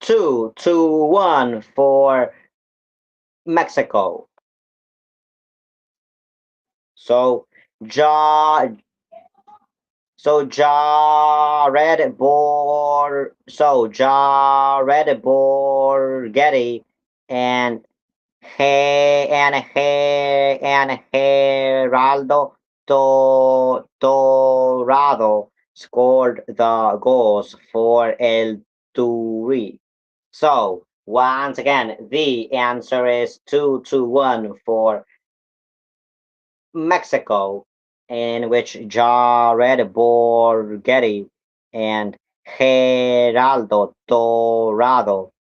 2-1 for Mexico. So Ja Jared Borghetti and Geraldo Dorado scored the goals for El Turi. So once again, the answer is 2-1 for Mexico, in which Jared Borghetti and Geraldo Dorado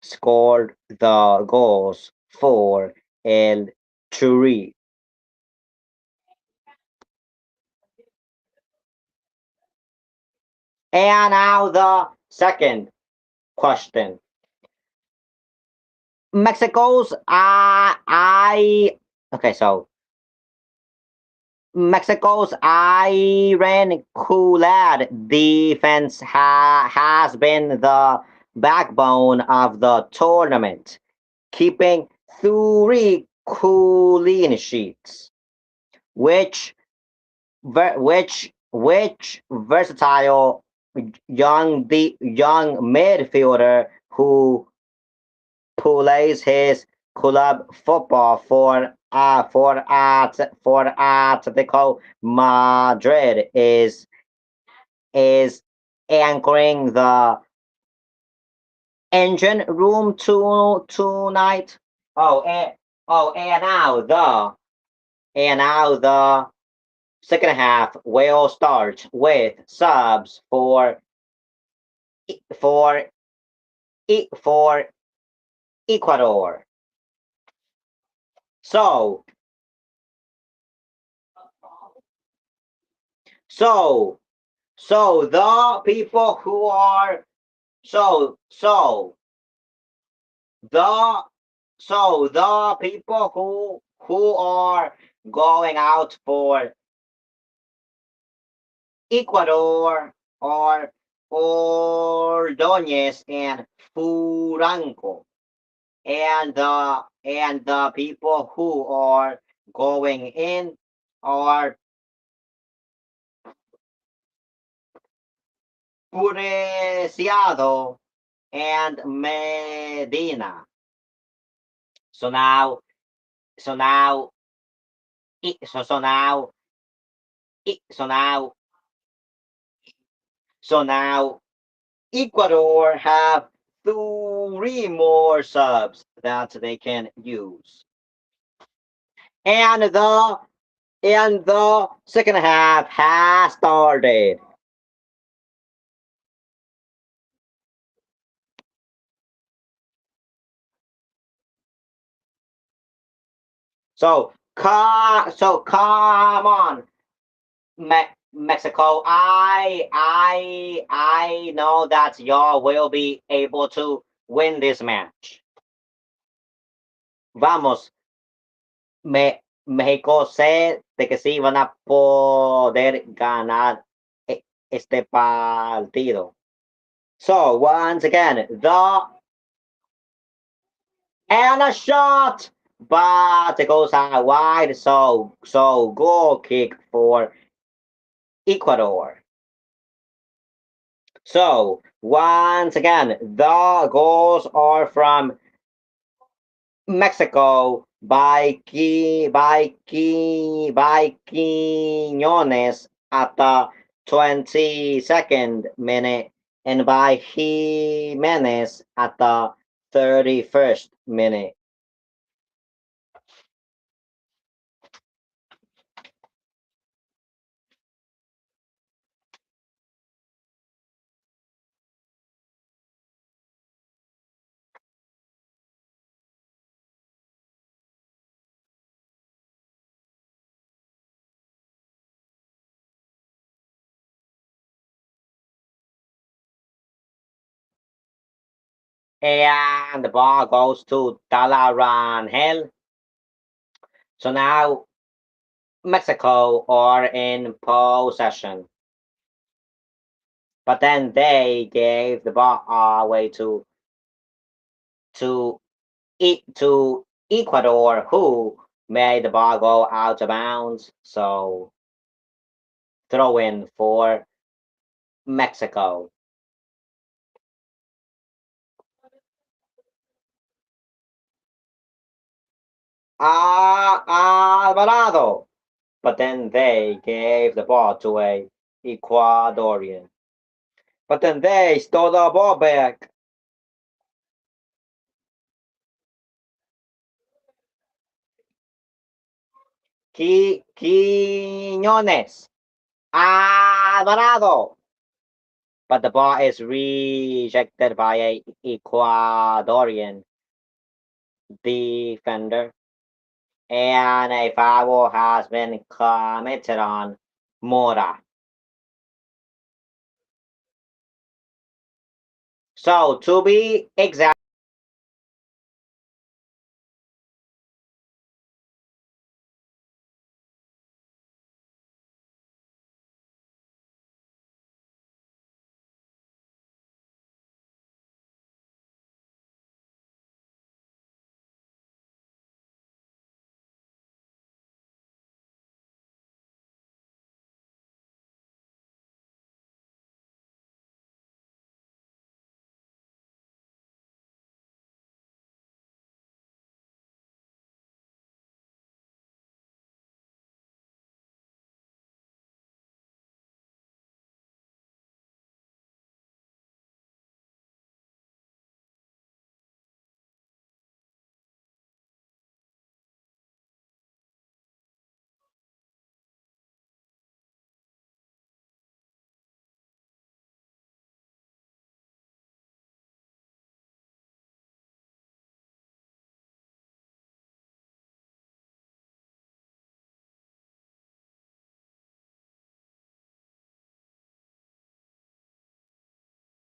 scored the goals for El Churi. And now the second question. Mexico's I okay, so Mexico's ironclad defense has been the backbone of the tournament, keeping three clean sheets, which which versatile young midfielder who plays his club football for Atletico Madrid is anchoring the engine room tonight. Oh, and and now the second half will start with subs for for Ecuador. So so so the people who are so so the the people who are going out for Ecuador are Ordóñez and Furanco, and the people who are going in are Preciado and Medina. So now, so now, so now, so now, so now, Ecuador have three more subs that they can use, and the second half has started. So come on, Mexico. I know that y'all will be able to win this match. Vamos, México sé de que sí van a poder ganar este partido. So once again, the and a shot, but it goes out wide. So goal kick for Ecuador. So once again, the goals are from Mexico by Quiñones at the 22nd minute and by Jimenez at the 31st minute. And the ball goes to Talarangel. So now Mexico are in possession. But then they gave the ball away to to Ecuador, who made the ball go out of bounds. So throw in for Mexico. Alvarado. But then they gave the ball to a Ecuadorian. But then they stole the ball back. Quiñones. Alvarado. But the ball is rejected by a Ecuadorian defender. And a foul has been committed on Mora. So to be exact,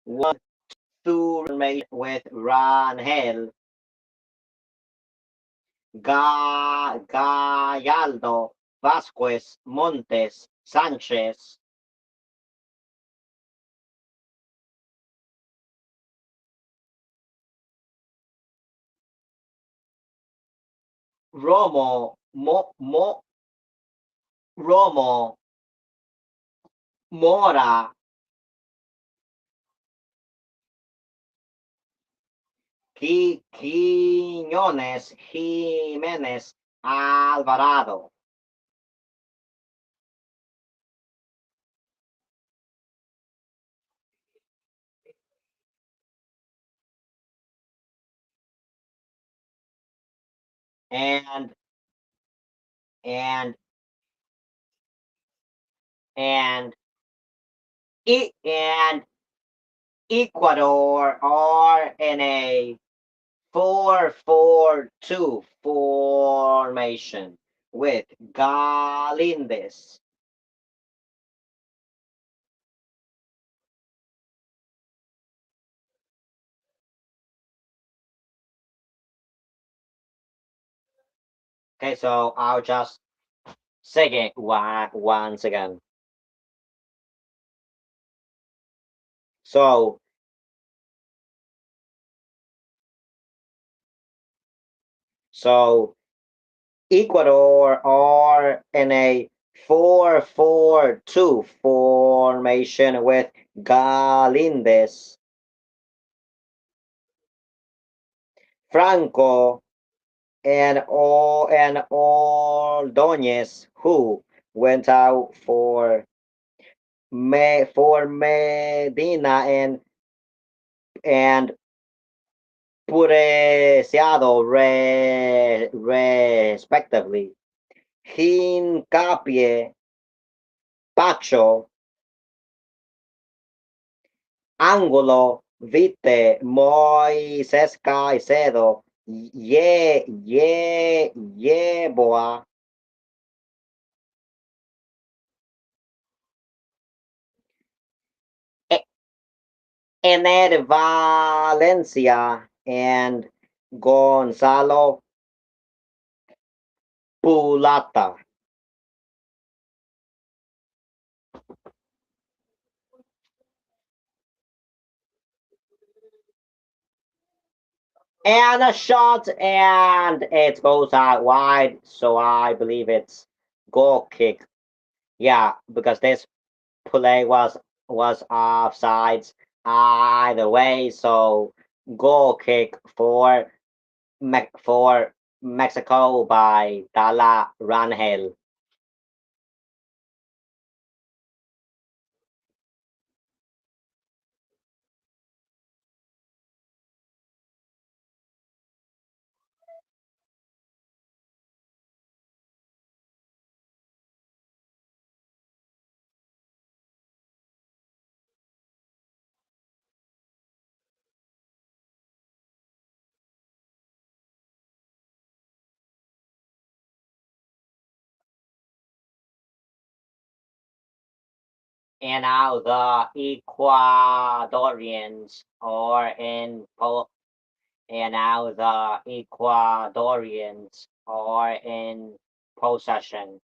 one to remain with Rangel, Gallardo, Vasquez, Montes, Sanchez, Romo, Romo, Mora, Quiñones, Jiménez, Alvarado, and and and and Ecuador are in a 4-4-2 formation with Galindez. Okay, so I'll just say it once again. So so Ecuador are in a 4-4-2 formation with Galindez, Franco, and Ordóñez, who went out for Medina and Preciado respectively. Hincapié, Pacho, Ángulo, Vite, Moisés Caicedo, Yeboa, E- Ener Valencia, and Gonzalo Pulata. And a shot, and it goes out wide, so I believe it's goal kick. Yeah, because this play was offsides either way, so goal kick for Mexico by Dala Rangel. And now the Ecuadorians are in and now the Ecuadorians are in possession.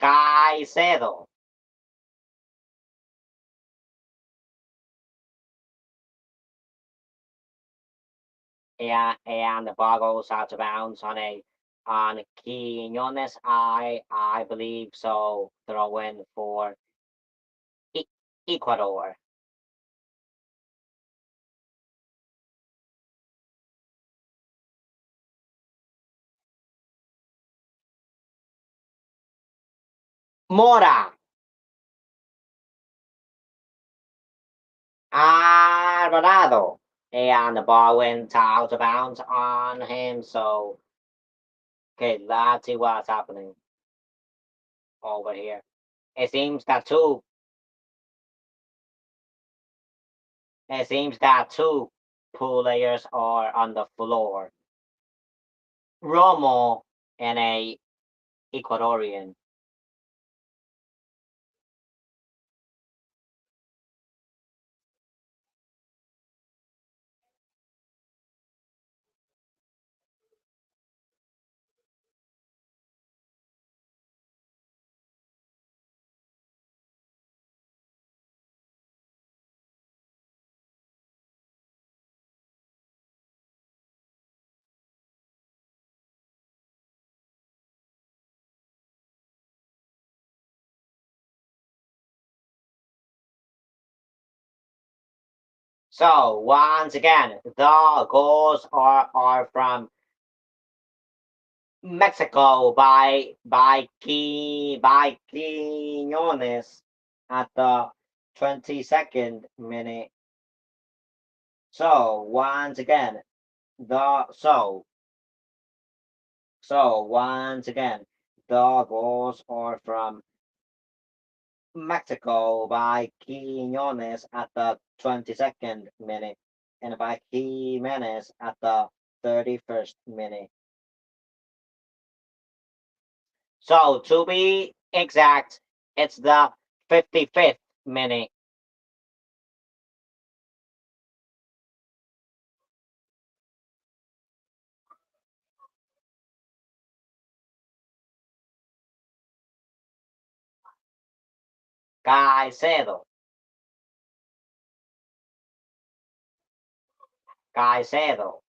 Caicedo. And the ball goes out of bounds on Quinones. I believe so. Throw in for e- Ecuador. Mora. Alvarado. And the ball went out of bounds on him. So okay, let's see what's happening over here. It seems that two. It seems that two players are on the floor. Romo and a Ecuadorian. So once again, the goals are from Mexico by Quiñones at the 22nd minute. So once again, the once again, the goals are from Mexico by Quiñones at the 22nd minute and by Jimenez at the 31st minute. So to be exact, it's the 55th minute. Caicedo, Caicedo.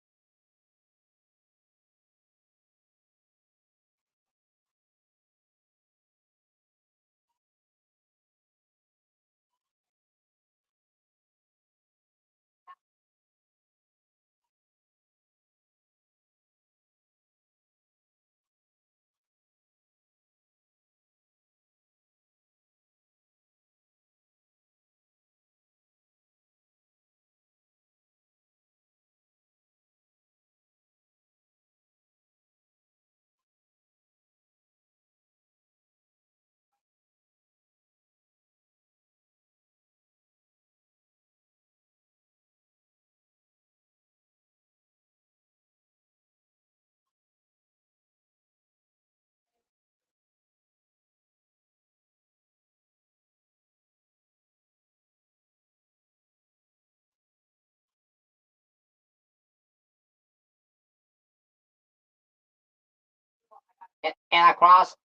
And across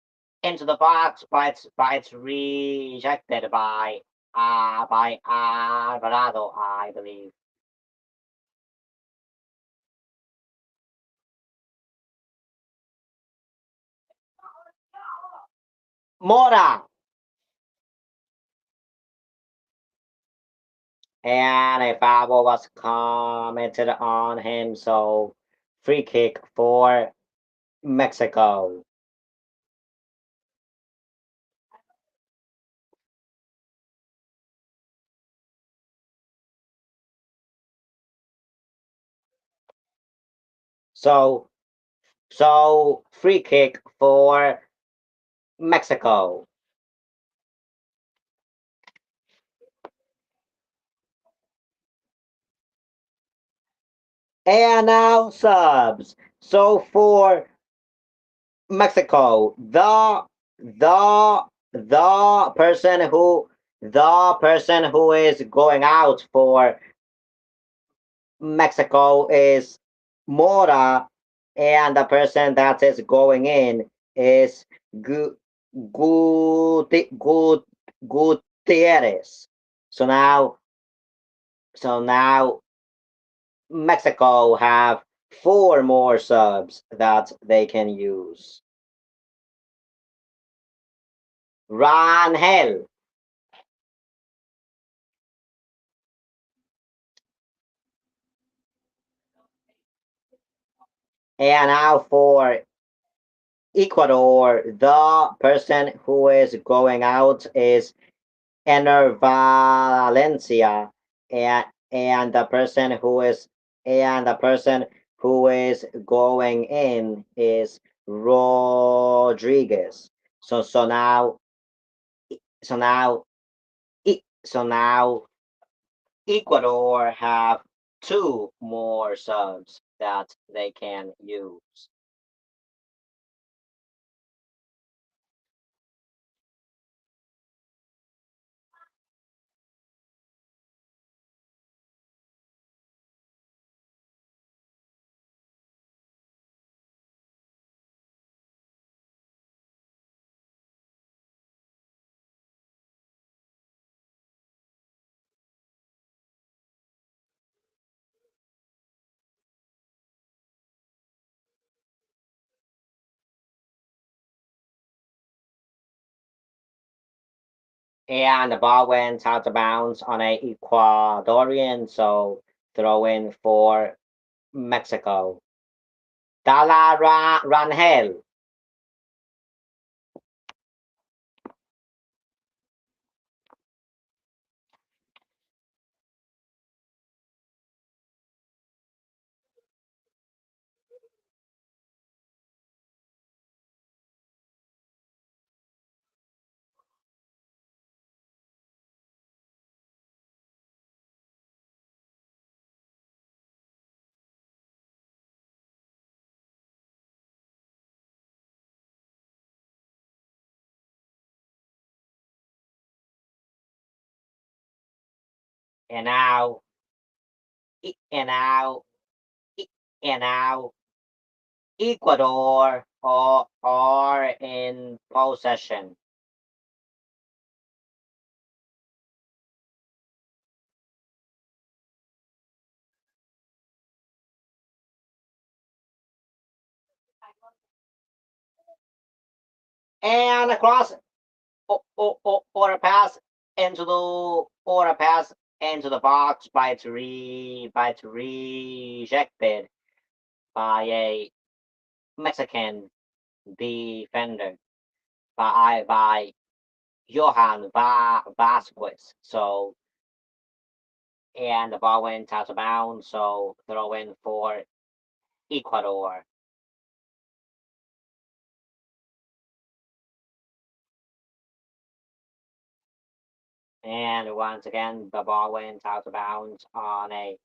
into the box, but it's rejected by Alvarado, I believe. Mora, and a foul was committed on him, so free kick for Mexico. So free kick for Mexico. And now subs. So for Mexico, the person who is going out for Mexico is Mora, and the person that is going in is Gu, Gutierrez. So now, so now Mexico have four more subs that they can use. Rangel. And now for Ecuador, the person who is going out is Ener Valencia, and the person who is going in is Rodriguez. So now Ecuador have two more subs that they can use. And the ball went out of bounds on a Ecuadorian, so throw in for Mexico. Dala Rangel. And now, and now, and now, Ecuador are in possession. And across or a pass into the box, but rejected by a Mexican defender by Johan Vasquez. So and the ball went out of bounds. So throw in for Ecuador. And once again, the ball went out of bounds on a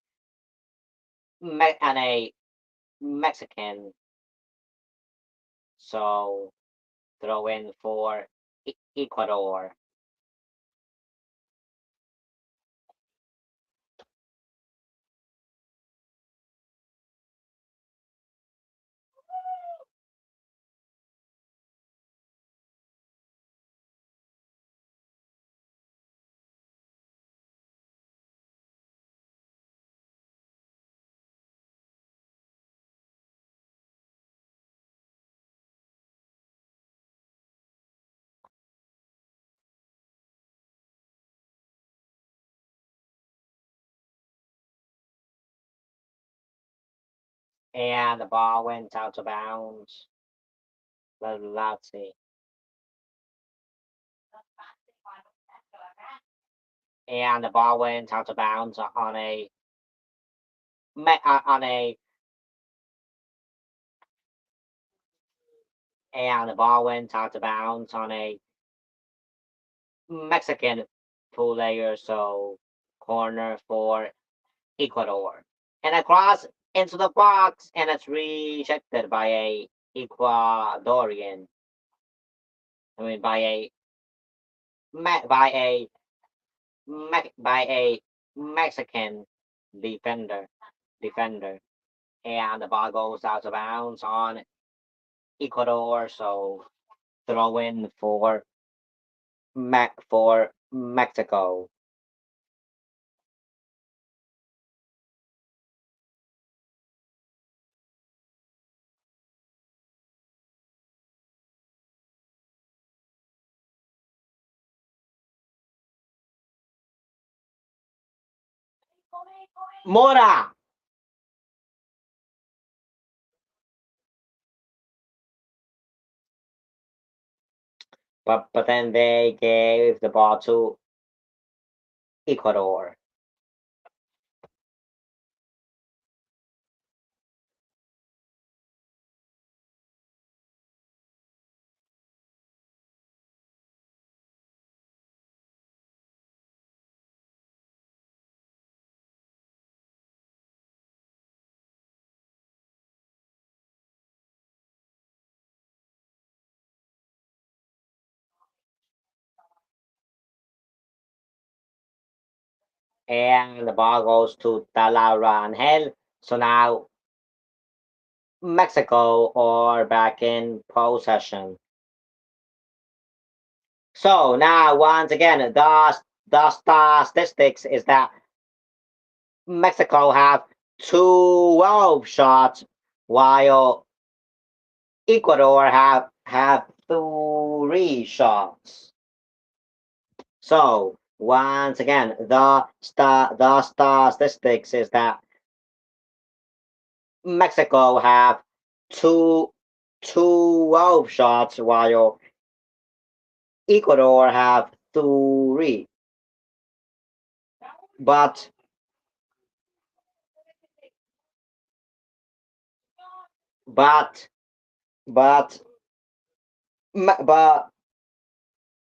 Mexican. So throw in for Ecuador. And the ball went out of bounds. Let's see. And the ball went out of bounds on a and the ball went out of bounds on a Mexican player. So corner for Ecuador. And across into the box, and it's rejected by a Ecuadorian. I mean, by a by a Mexican defender defender, and the ball goes out of bounds on Ecuador. So throw in for Mexico. Mora, but then they gave the ball to Ecuador. And the ball goes to Talavera. So now Mexico are back in possession. So now once again, the statistics is that Mexico have 12 shots, while Ecuador have 3 shots. So once again, the statistics is that Mexico have two 12 shots, while Ecuador have 3. But but but but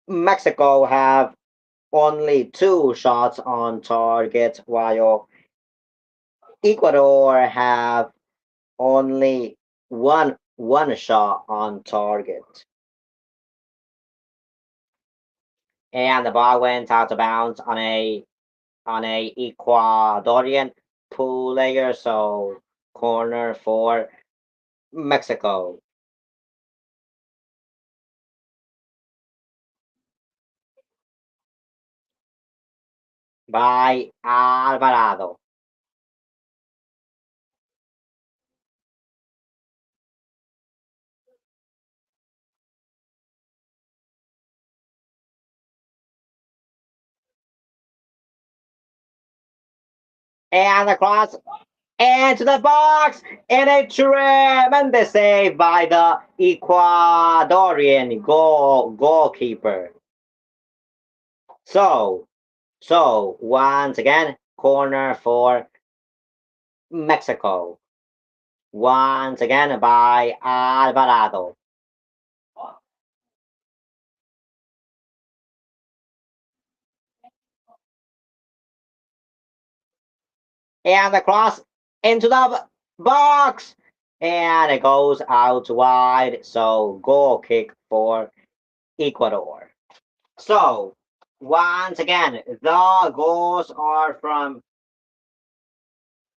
Mexico have only 2 shots on target, while Ecuador have only one shot on target. And the ball went out of bounds on a Ecuadorian player, so corner for Mexico by Alvarado. And across into the box, and a tremendous save by the Ecuadorian goalkeeper. So, so once again, corner for Mexico. Once again by Alvarado. And the cross into the box, and it goes out wide. So goal kick for Ecuador. So once again, the goals are from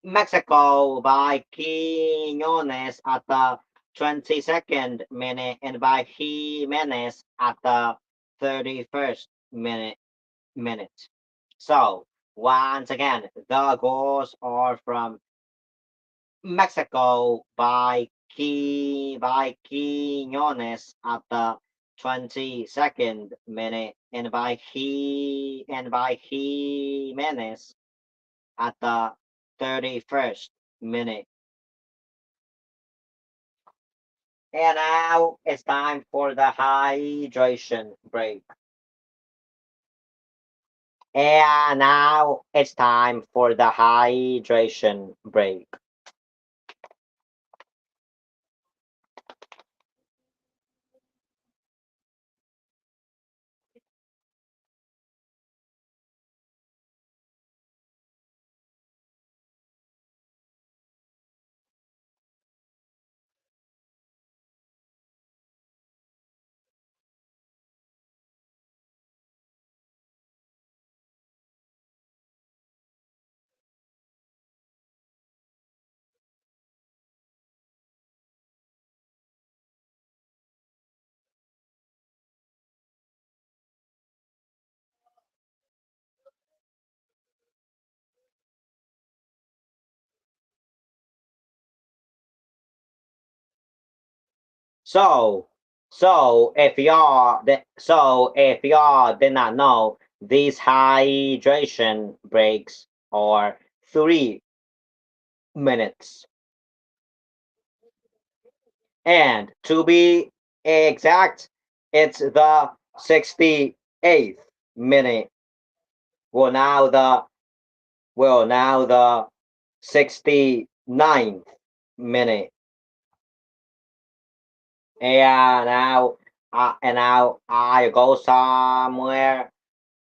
Mexico by Quiñones at the 22nd minute, and by Jimenez at the 31st minute. So once again, the goals are from Mexico by Quiñones at the 22nd minute, and by Jimenez at the 31st minute. And now it's time for the hydration break. And now it's time for the hydration break. So, if y'all did not know, these hydration breaks are 3 minutes, and to be exact, it's the 68th minute. Well, now the 69th minute, and now I go somewhere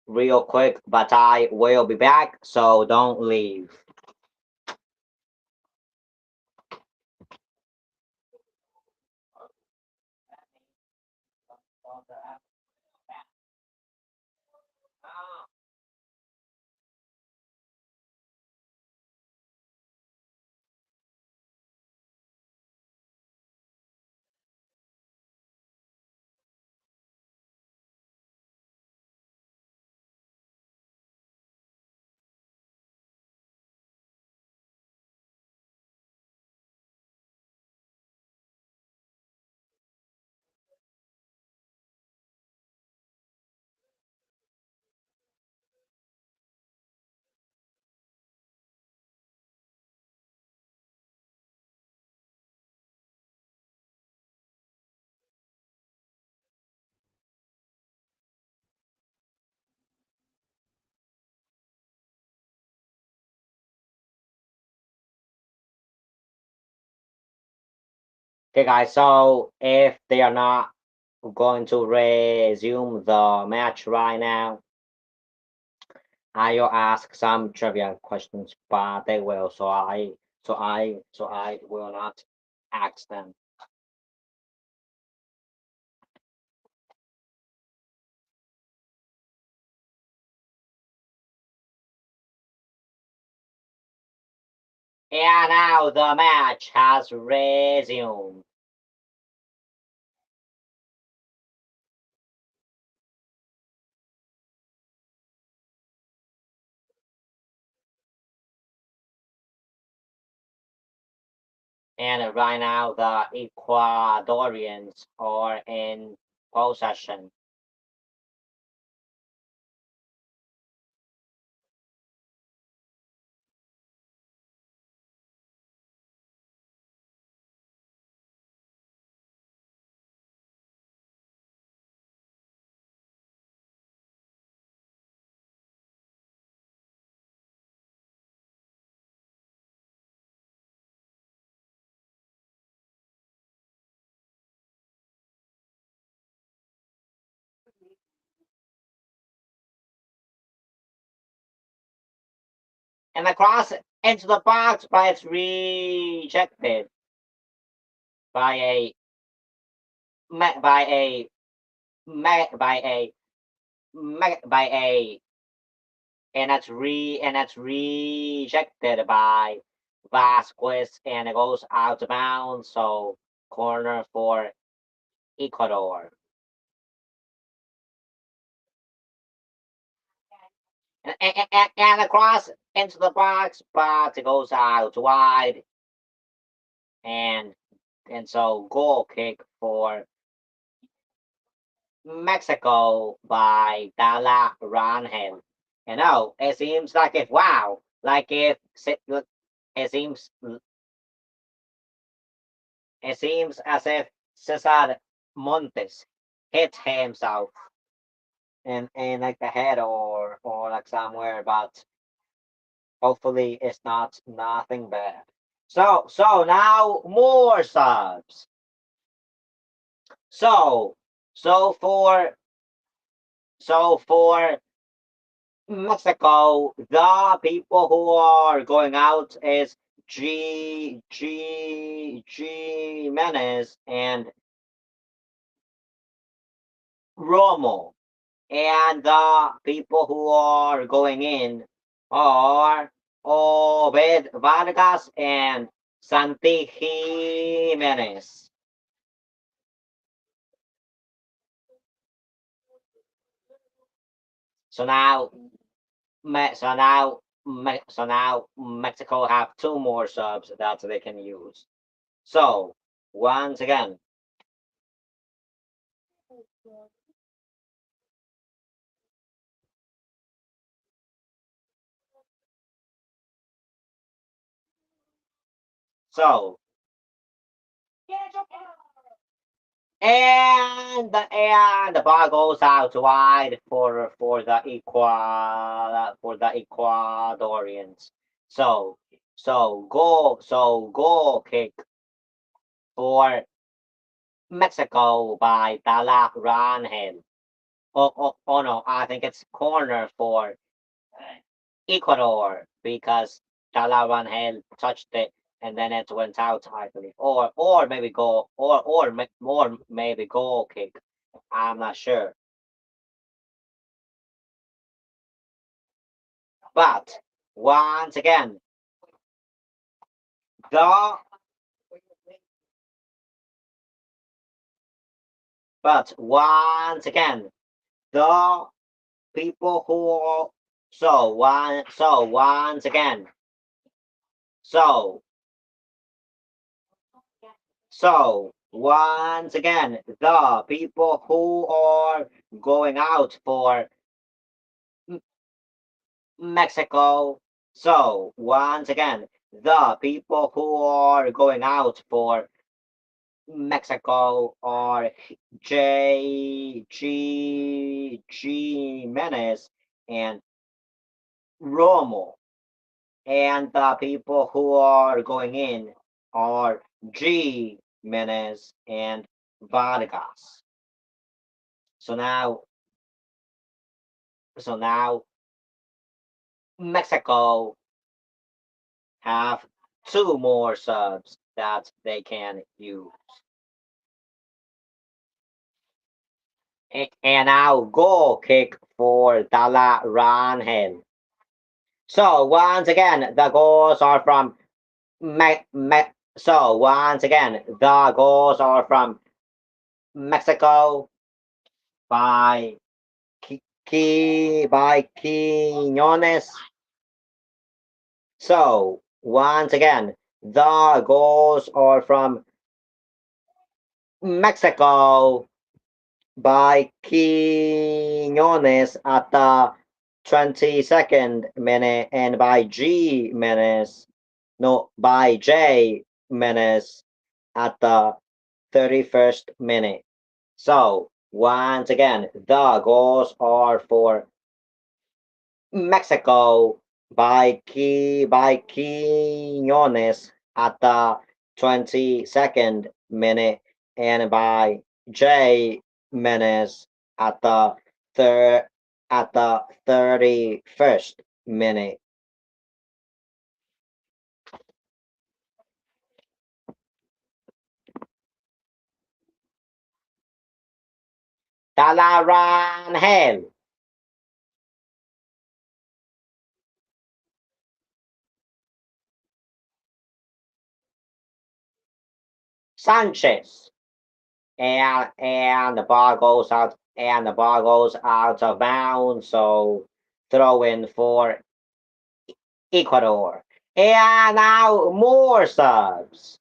real quick, but I will be back, so don't leave. Okay, guys, so if they are not going to resume the match right now, I'll ask some trivia questions, but they will, so I will not ask them. And now the match has resumed. And right now the Ecuadorians are in possession. And the cross into the box, but it's rejected by a by a by a by a and that's rejected by Vasquez, and it goes out of bounds. So corner for Ecuador. And the cross into the box, but it goes out wide, and so goal kick for Mexico by Dala Rangel. It seems like if wow, like if it seems it seems as if Cesar Montes hit himself in like the head or like somewhere, but hopefully it's not nothing bad. So now more subs. So so for for Mexico, the people who are going out is G Menes and Romo. And the people who are going in are Obed Vargas and Santi Jimenez. So now, so now Mexico have two more subs that they can use. So once again, So and the ball goes out wide for the Ecuadorians. So goal kick for Mexico by Dala Rangel. Oh no, I think it's corner for Ecuador because Dala Rangel touched it and then it went out, I believe. Or maybe goal or maybe goal kick. I'm not sure. But once again, the but once again, the people who so once again, so once again, the people who are going out for M- Mexico. So once again, the people who are going out for Mexico are G Menes and Romo, and the people who are going in are G Menes and Vargas. So now, so now, Mexico have two more subs that they can use, and now goal kick for Dala Rangel. So once again, the goals are from so once again, the goals are from Mexico by by Quiñones. So once again, the goals are from Mexico by Quiñones at the 22nd minute and by by J minutes at the 31st minute. So once again, the goals are for Mexico by Quiñones at the 22nd minute and by J Menes at the third at the 31st minute. Talarangel, Sanchez, and the ball goes out of bounds. So throw in for Ecuador. And now more subs.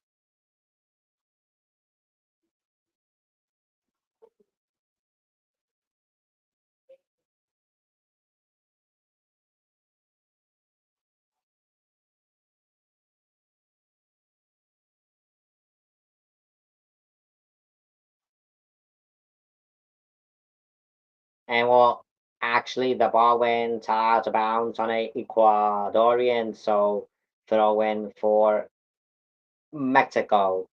And well, actually, the ball went out of bounds on a Ecuadorian, so throw in for Mexico.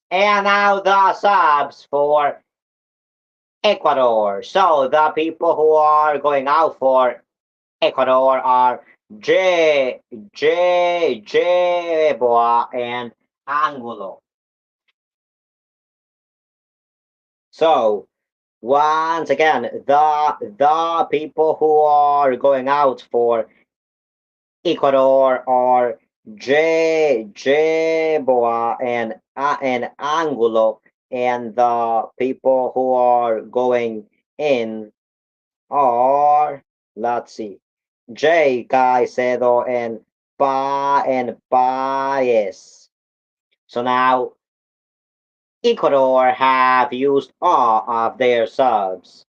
And now the subs for Ecuador. So the people who are going out for Ecuador are Boa and Angulo. So once again, the people who are going out for Ecuador are Boa and Angulo, and the people who are going in are, let's see, J Caicedo and bias. So now Ecuador have used all of their subs.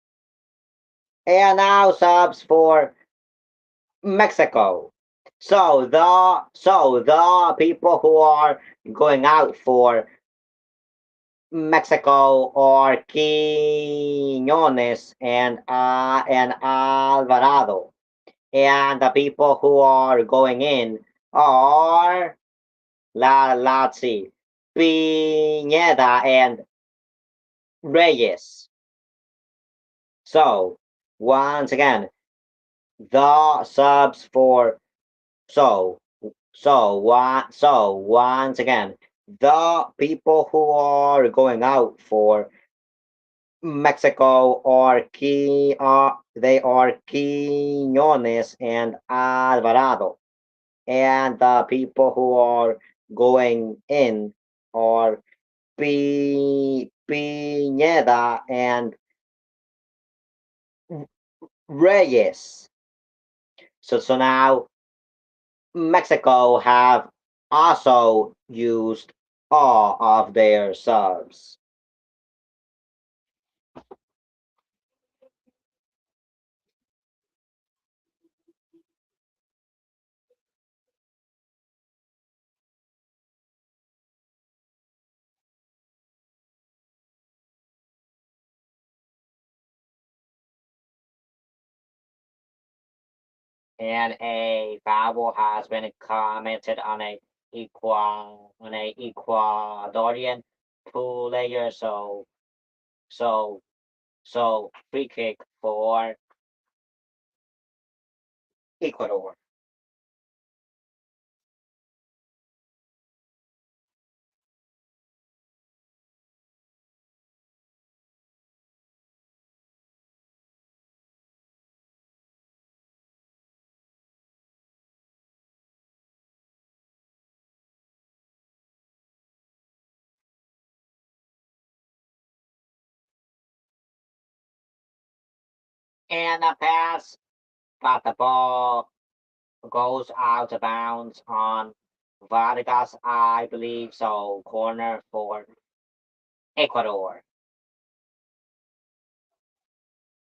And now subs for Mexico. So the people who are going out for Mexico are Quiñones and Alvarado. And the people who are going in are let's see, Piñeda and Reyes. So once again, the subs for so so once again, the people who are going out for Mexico are they are Quiñones and Alvarado, and the people who are going in are Piñeda and Reyes. So now Mexico have also used all of their subs. And a foul has been commented on a Ecuadorian player. So so free kick for Ecuador. And a pass, but the ball goes out of bounds on Vargas, I believe. So corner for Ecuador.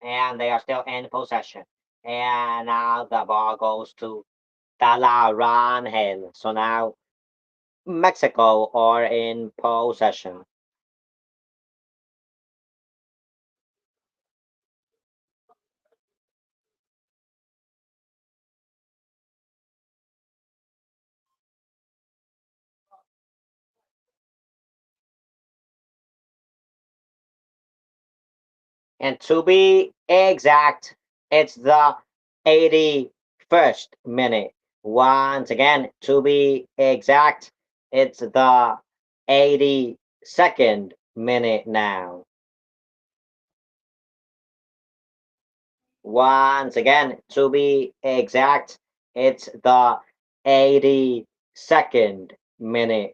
And they are still in possession. And now the ball goes to Rangel. So now Mexico are in possession. And to be exact, it's the 81st minute. Once again, to be exact, it's the 82nd minute now. Once again, to be exact, it's the 82nd minute.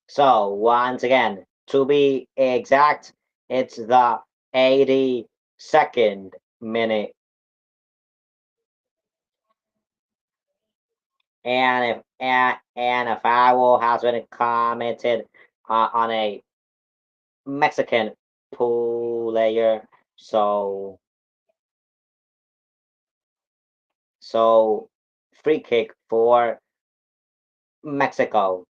So once again, to be exact, it's the 82nd minute. And a foul has been committed on a Mexican player. So free kick for Mexico.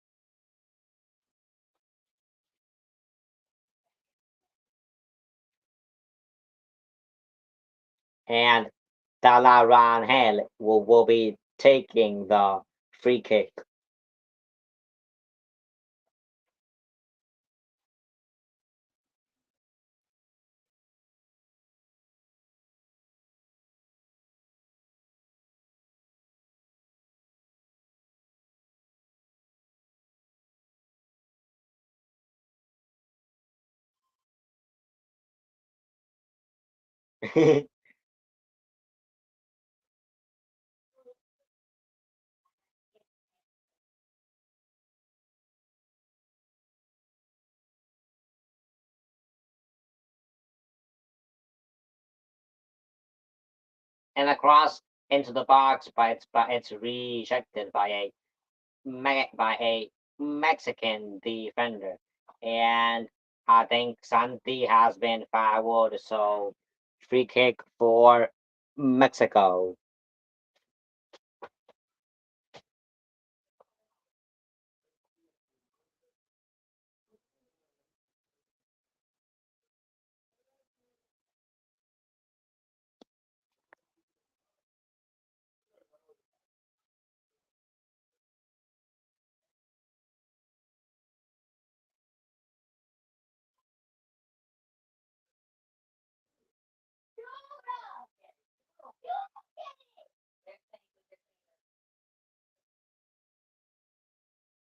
And Rangel will be taking the free kick. And across into the box, but it's rejected by a Mexican defender, and I think Santi has been fouled, so free kick for Mexico.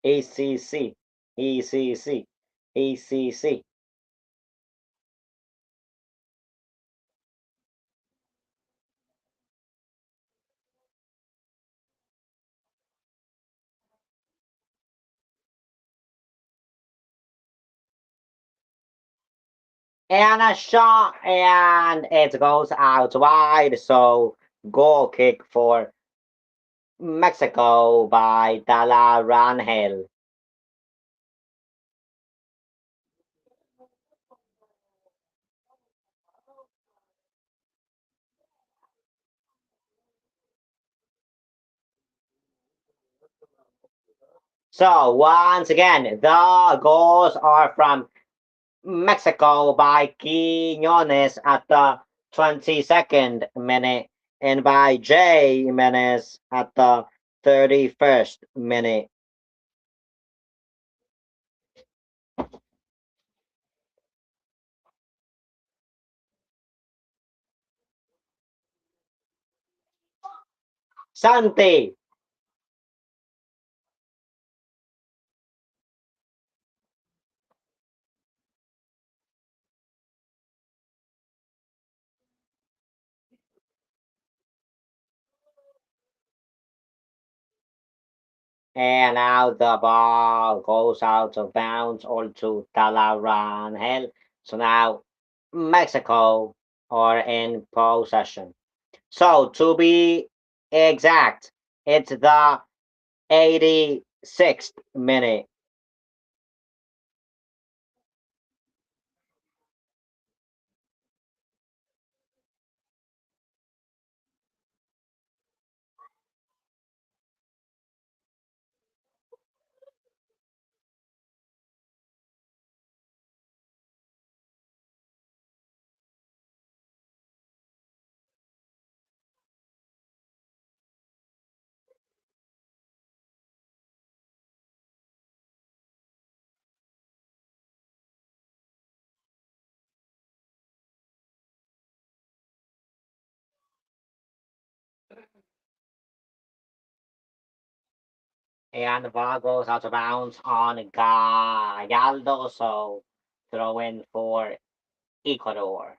ACC, ACC, ACC. And a shot, and it goes out wide. So goal kick for Mexico by Dala Rangel. So once again, the goals are from Mexico by Quiñones at the 22nd minute and by J. Jimenez at the 31st minute. Santi. And now the ball goes out of bounds onto Talarangel. So now Mexico are in possession. So to be exact, it's the 86th minute. And the ball goes out of bounds on Gallardo. So throw in for Ecuador.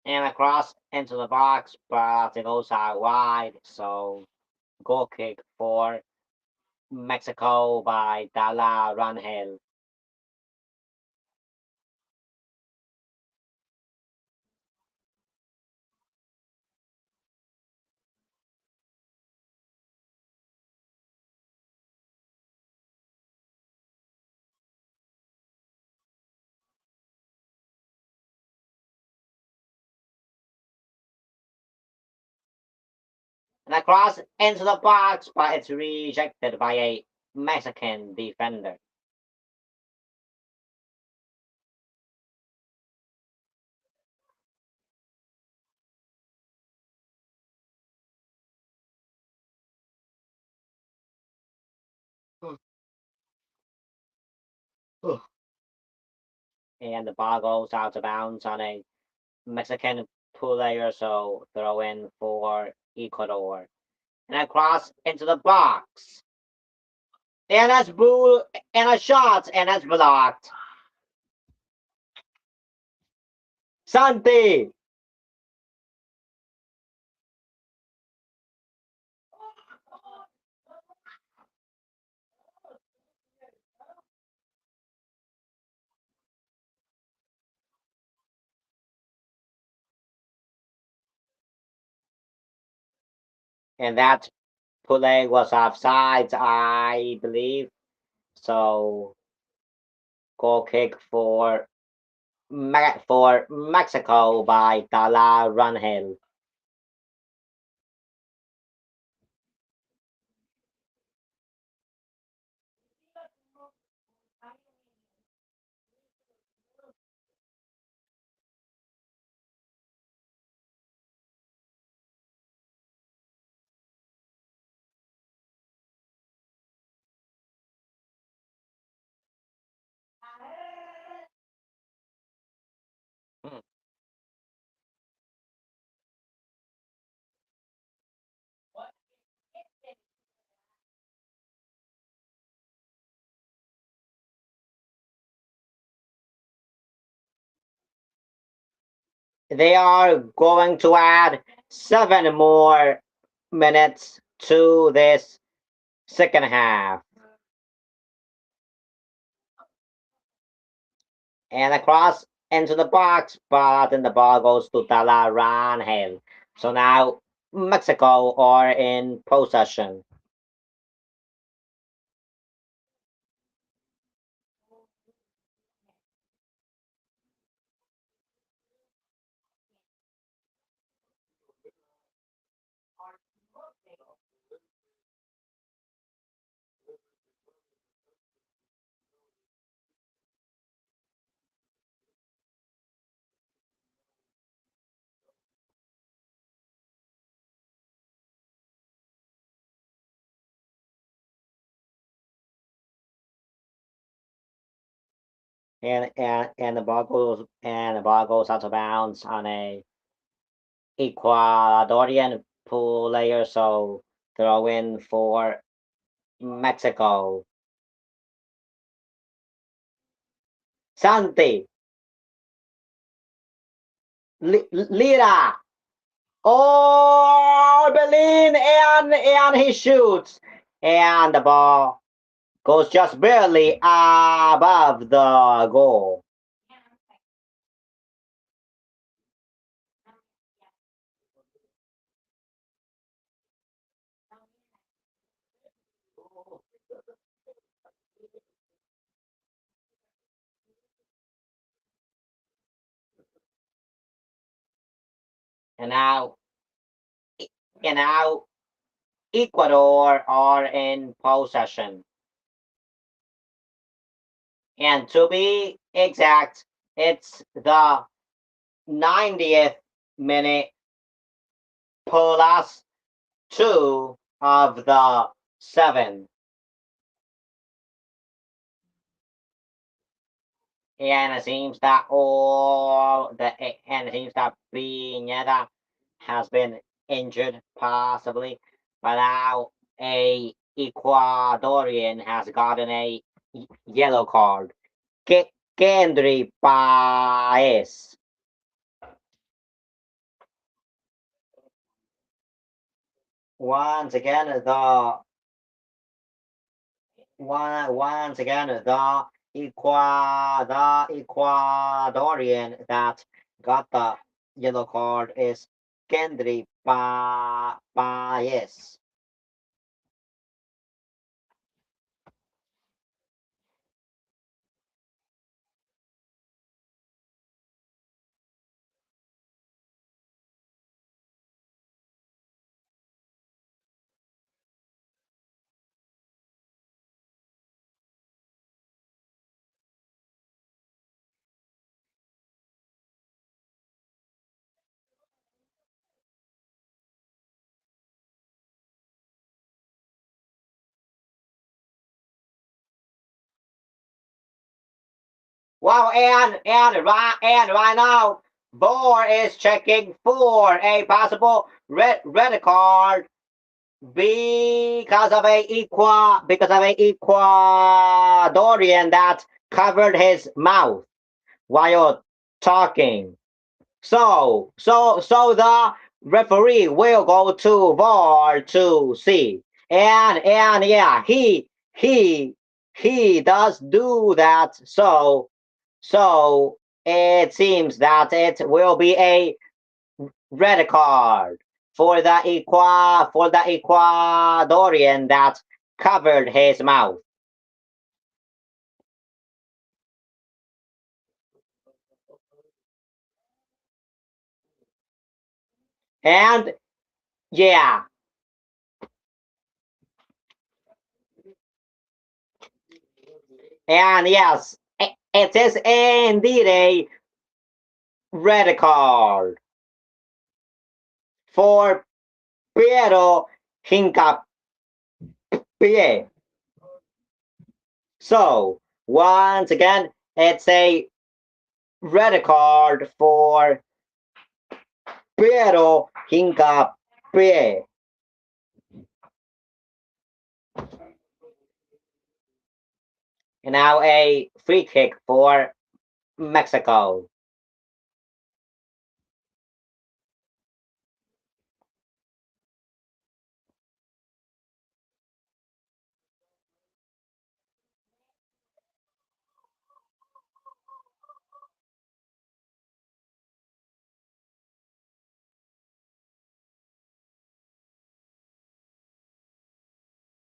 And across into the box, but it goes out wide. So goal kick for Mexico by Dala Rangel. And across into the box, but it's rejected by a Mexican defender. And the ball goes out of bounds on a Mexican player, so throw in for Ecuador. And across into the box. And that's boo and a shot, and that's blocked. Santi! And that play was offsides, I believe. So goal kick for Mexico by Dala Runhill. Hmm. They are going to add 7 more minutes to this second half. And across into the box, but then the ball goes to Dala Runhill. So now Mexico are in possession. And the ball goes out of bounds on a Ecuadorian player, so throw in for Mexico. Santi, Lira, oh, Berlin, and he shoots, and the ball goes just barely above the goal. And now, and now Ecuador are in possession. And to be exact, it's the 90th minute plus two of the seven. And it seems that Pineda has been injured possibly, but now a Ecuadorian has gotten a yellow card. Kendry Paez. Once again, the Ecuadorian that got the yellow card is Kendry Paez. Wow, and right now, VAR is checking for a possible red card because of a Ecuadorian that covered his mouth while talking. So the referee will go to VAR to see. And yeah, he does do that. So it seems that it will be a red card for the Ecuadorian that covered his mouth. And yeah, and yes, it is indeed a red card for Piero Hincapié. So once again, it's a red card for Piero Hincapié. And now a free kick for Mexico.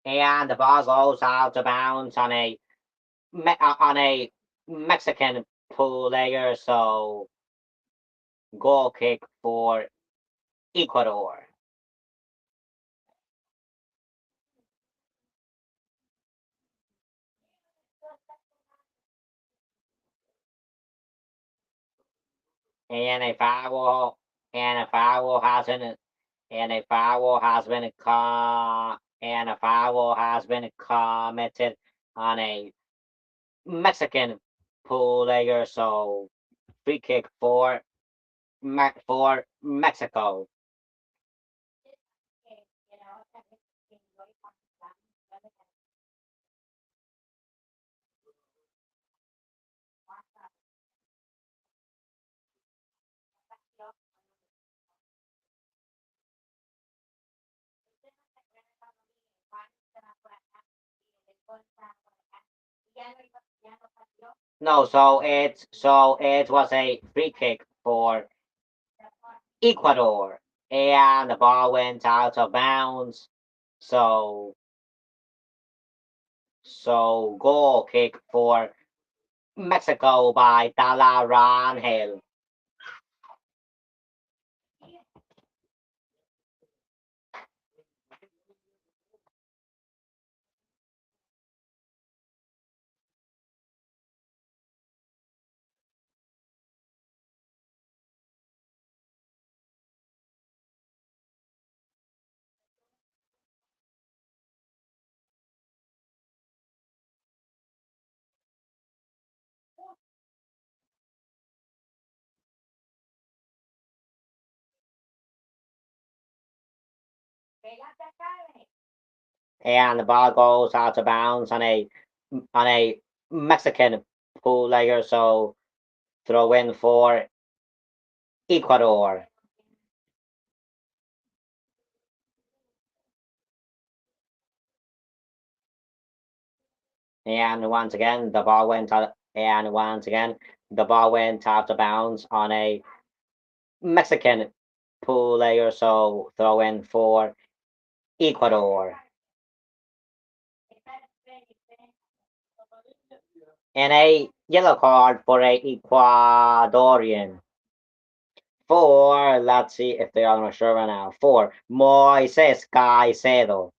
And the ball goes out of bounds on a Mexican player, so goal kick for Ecuador. And a foul and a foul has been and a foul has been and a foul has been committed on a Mexican player, so free kick for for Mexico. No, so it was a free kick for Ecuador, and the ball went out of bounds. So goal kick for Mexico by Talarangel. And the ball goes out of bounds on a Mexican player, so throw in for Ecuador. And once again, the ball went out, and once again, the ball went out of bounds on a Mexican player, so throw in for Ecuador. And a yellow card for a Ecuadorian. For, let's see if they are not sure right now, for Moises Caicedo.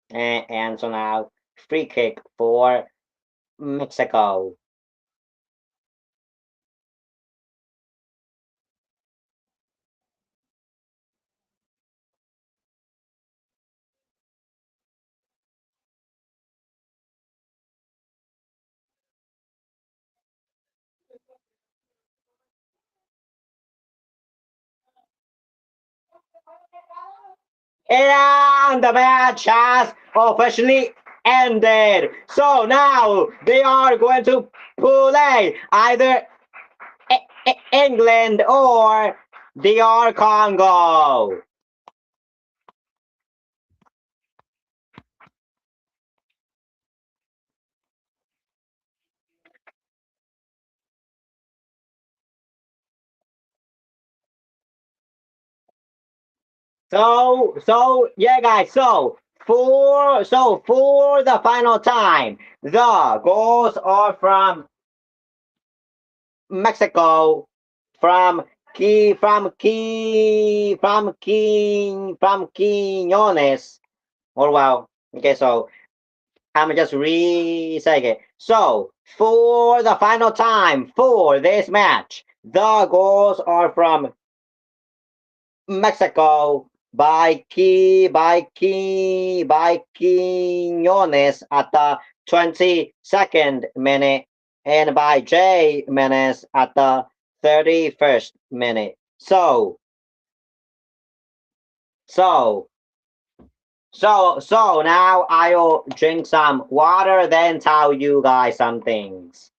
And so now, free kick for Mexico. And the match has officially ended. So now they are going to play either England or DR Congo. So yeah, guys. So for the final time, the goals are from Mexico, from Quinones. Or well, okay. So I'm just re-saying it. So for the final time for this match, the goals are from Mexico by Quinones at the 22nd minute and by J Menes at the 31st minute. So so now I'll drink some water, then tell you guys some things.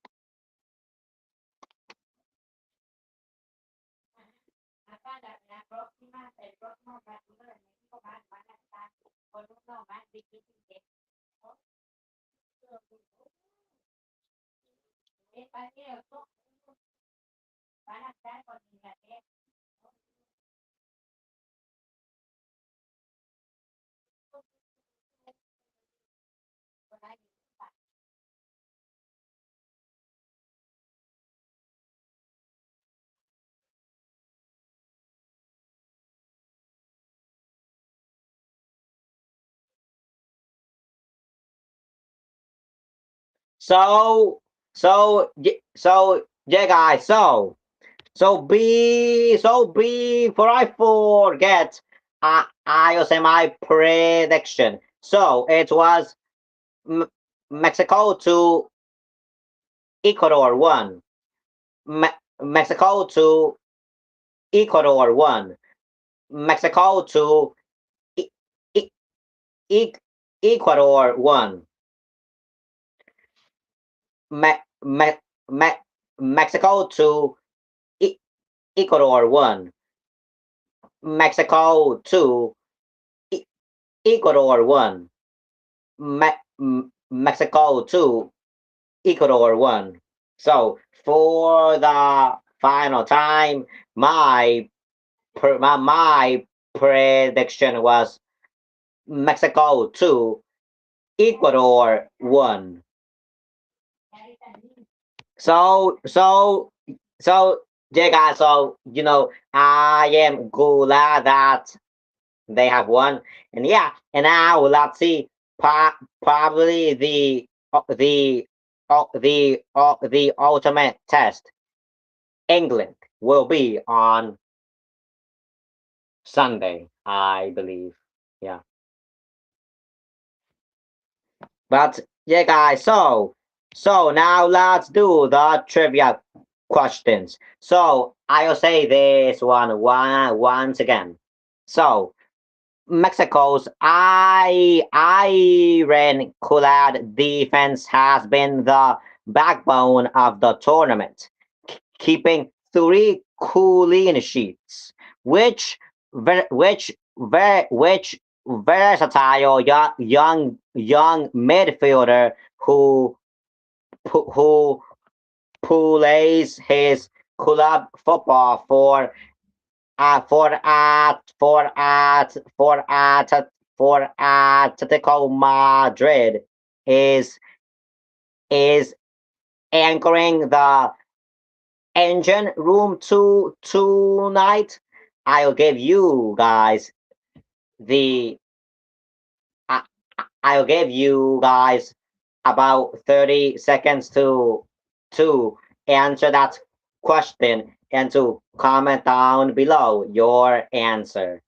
So yeah, guys. So before I forget, I'll say my prediction. So it was M- Mexico to Ecuador one. Mexico to Ecuador one. Mexico to e- e- e- Ecuador one. Me- me- me- Mexico to e- Ecuador one. Mexico to e- Ecuador one. Mexico two, Ecuador one. So for the final time, my prediction was Mexico two, Ecuador one. So so yeah, guys. So I am glad that they have won, and yeah, and now let's see. Probably the ultimate test. England will be on Sunday, I believe. Yeah, but yeah, guys. So now let's do the trivia questions. So I'll say this once again. So Mexico's ironclad defense has been the backbone of the tournament, keeping three clean sheets, which which versatile young midfielder who plays his club football for Atletico Madrid is is anchoring the engine room tonight. I'll give you guys the I, I'll give you guys about 30 seconds to answer that question and to comment down below your answer.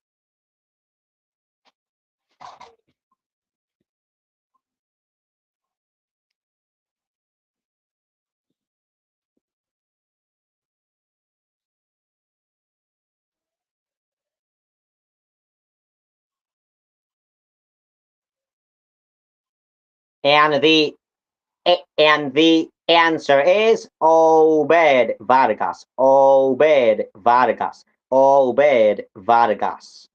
And the answer is Obed Vargas. Obed Vargas. Obed Vargas.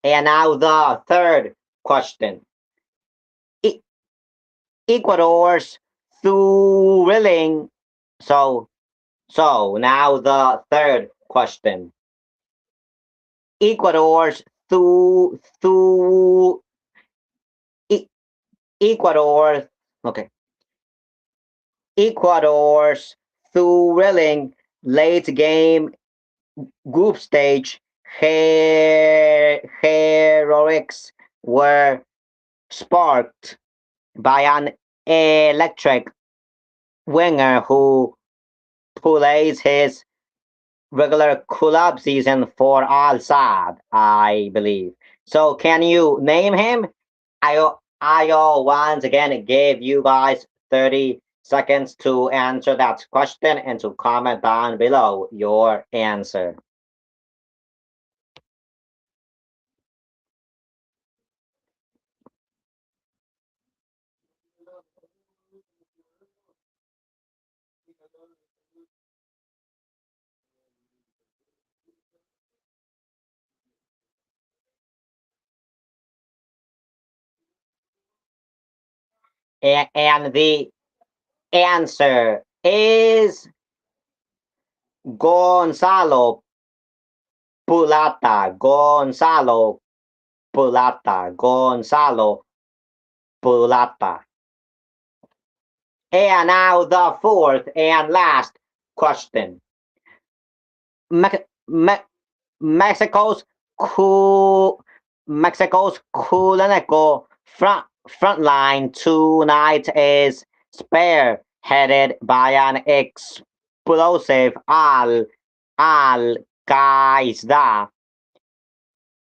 And now the third question. E- Ecuador's thrilling. So now the third question. Ecuador's E- Ecuador. Okay. Ecuador's thrilling late game group stage heroics were sparked by an electric winger who plays his regular club season for Al Sadd, I believe. So can you name him? I once again gave you guys 30 seconds to answer that question and to comment down below your answer. And the answer is Gonzalo Pulata. Gonzalo Pulata. Gonzalo Pulata. And now the fourth and last question. Me- Me- Mexico's cool Mexico's culinary front line tonight is spearheaded by an explosive Al Qaeda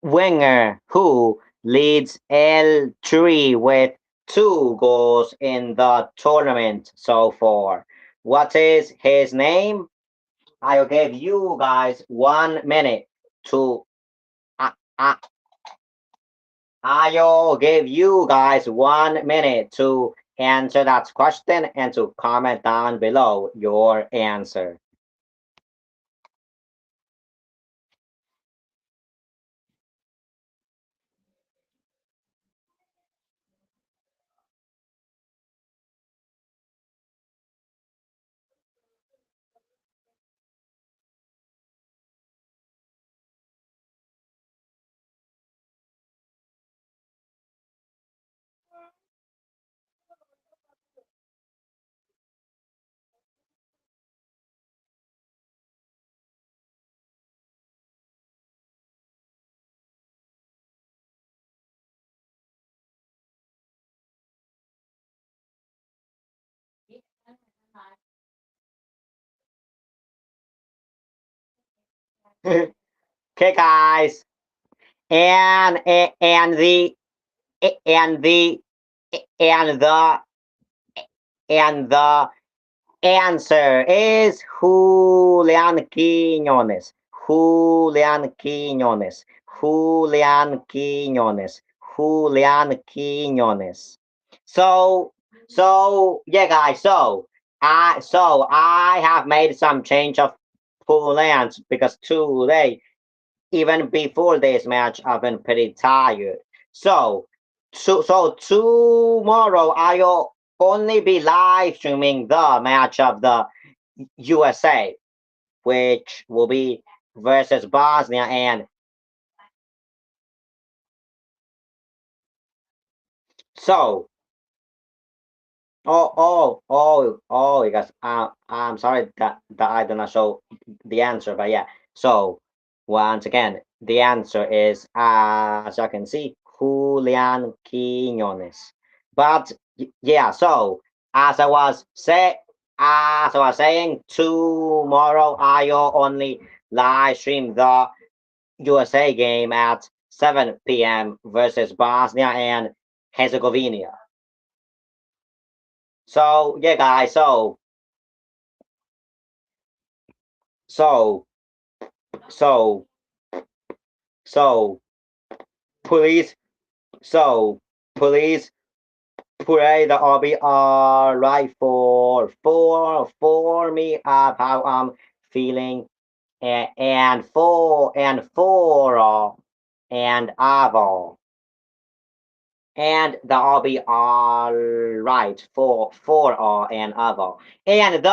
winger who leads L3 with 2 goals in the tournament so far. What is his name? I'll give you guys 1 minute to. I, I, I'll give you guys 1 minute to answer that question and to comment down below your answer. Okay, guys, and and the and the and the and the answer is Julian Quiñones. Julian Quiñones. Julian Quiñones. Julian Quiñones. So yeah guys, so I have made some change of plans because today, even before this match, I've been pretty tired. So, so tomorrow I'll only be live streaming the match of the USA, which will be versus Bosnia and so. Because I'm sorry that I did not show the answer, but yeah. So once again, the answer is as you can see, Julian Quiñones. But yeah, so as I was say as I was saying, tomorrow I'll only live stream the USA game at 7 p.m. versus Bosnia and Herzegovina. So yeah, guys. So so so please so please pray the RBR right for me of how I'm feeling and avo and the RBR right for and avo and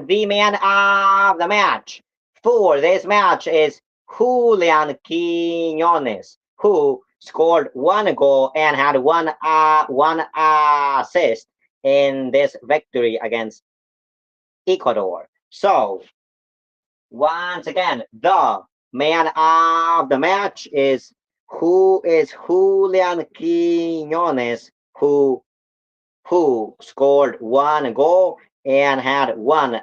the man of the match for this match is Julian Quinones, who scored one goal and had one assist in this victory against Ecuador. So once again, the man of the match is Julian Quinones, who scored one goal and had one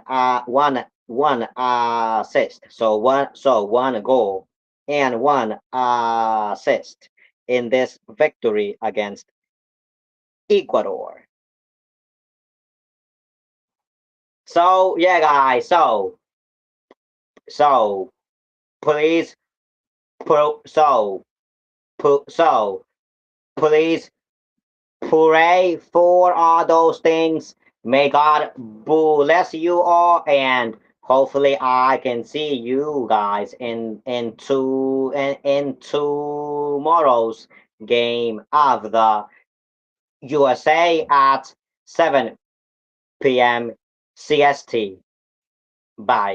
assist. So one goal and one assist in this victory against Ecuador. So yeah, guys. So please so so please pray for all those things. May God bless you all, and hopefully I can see you guys in tomorrow's game of the USA at 7 p.m. CST. Bye.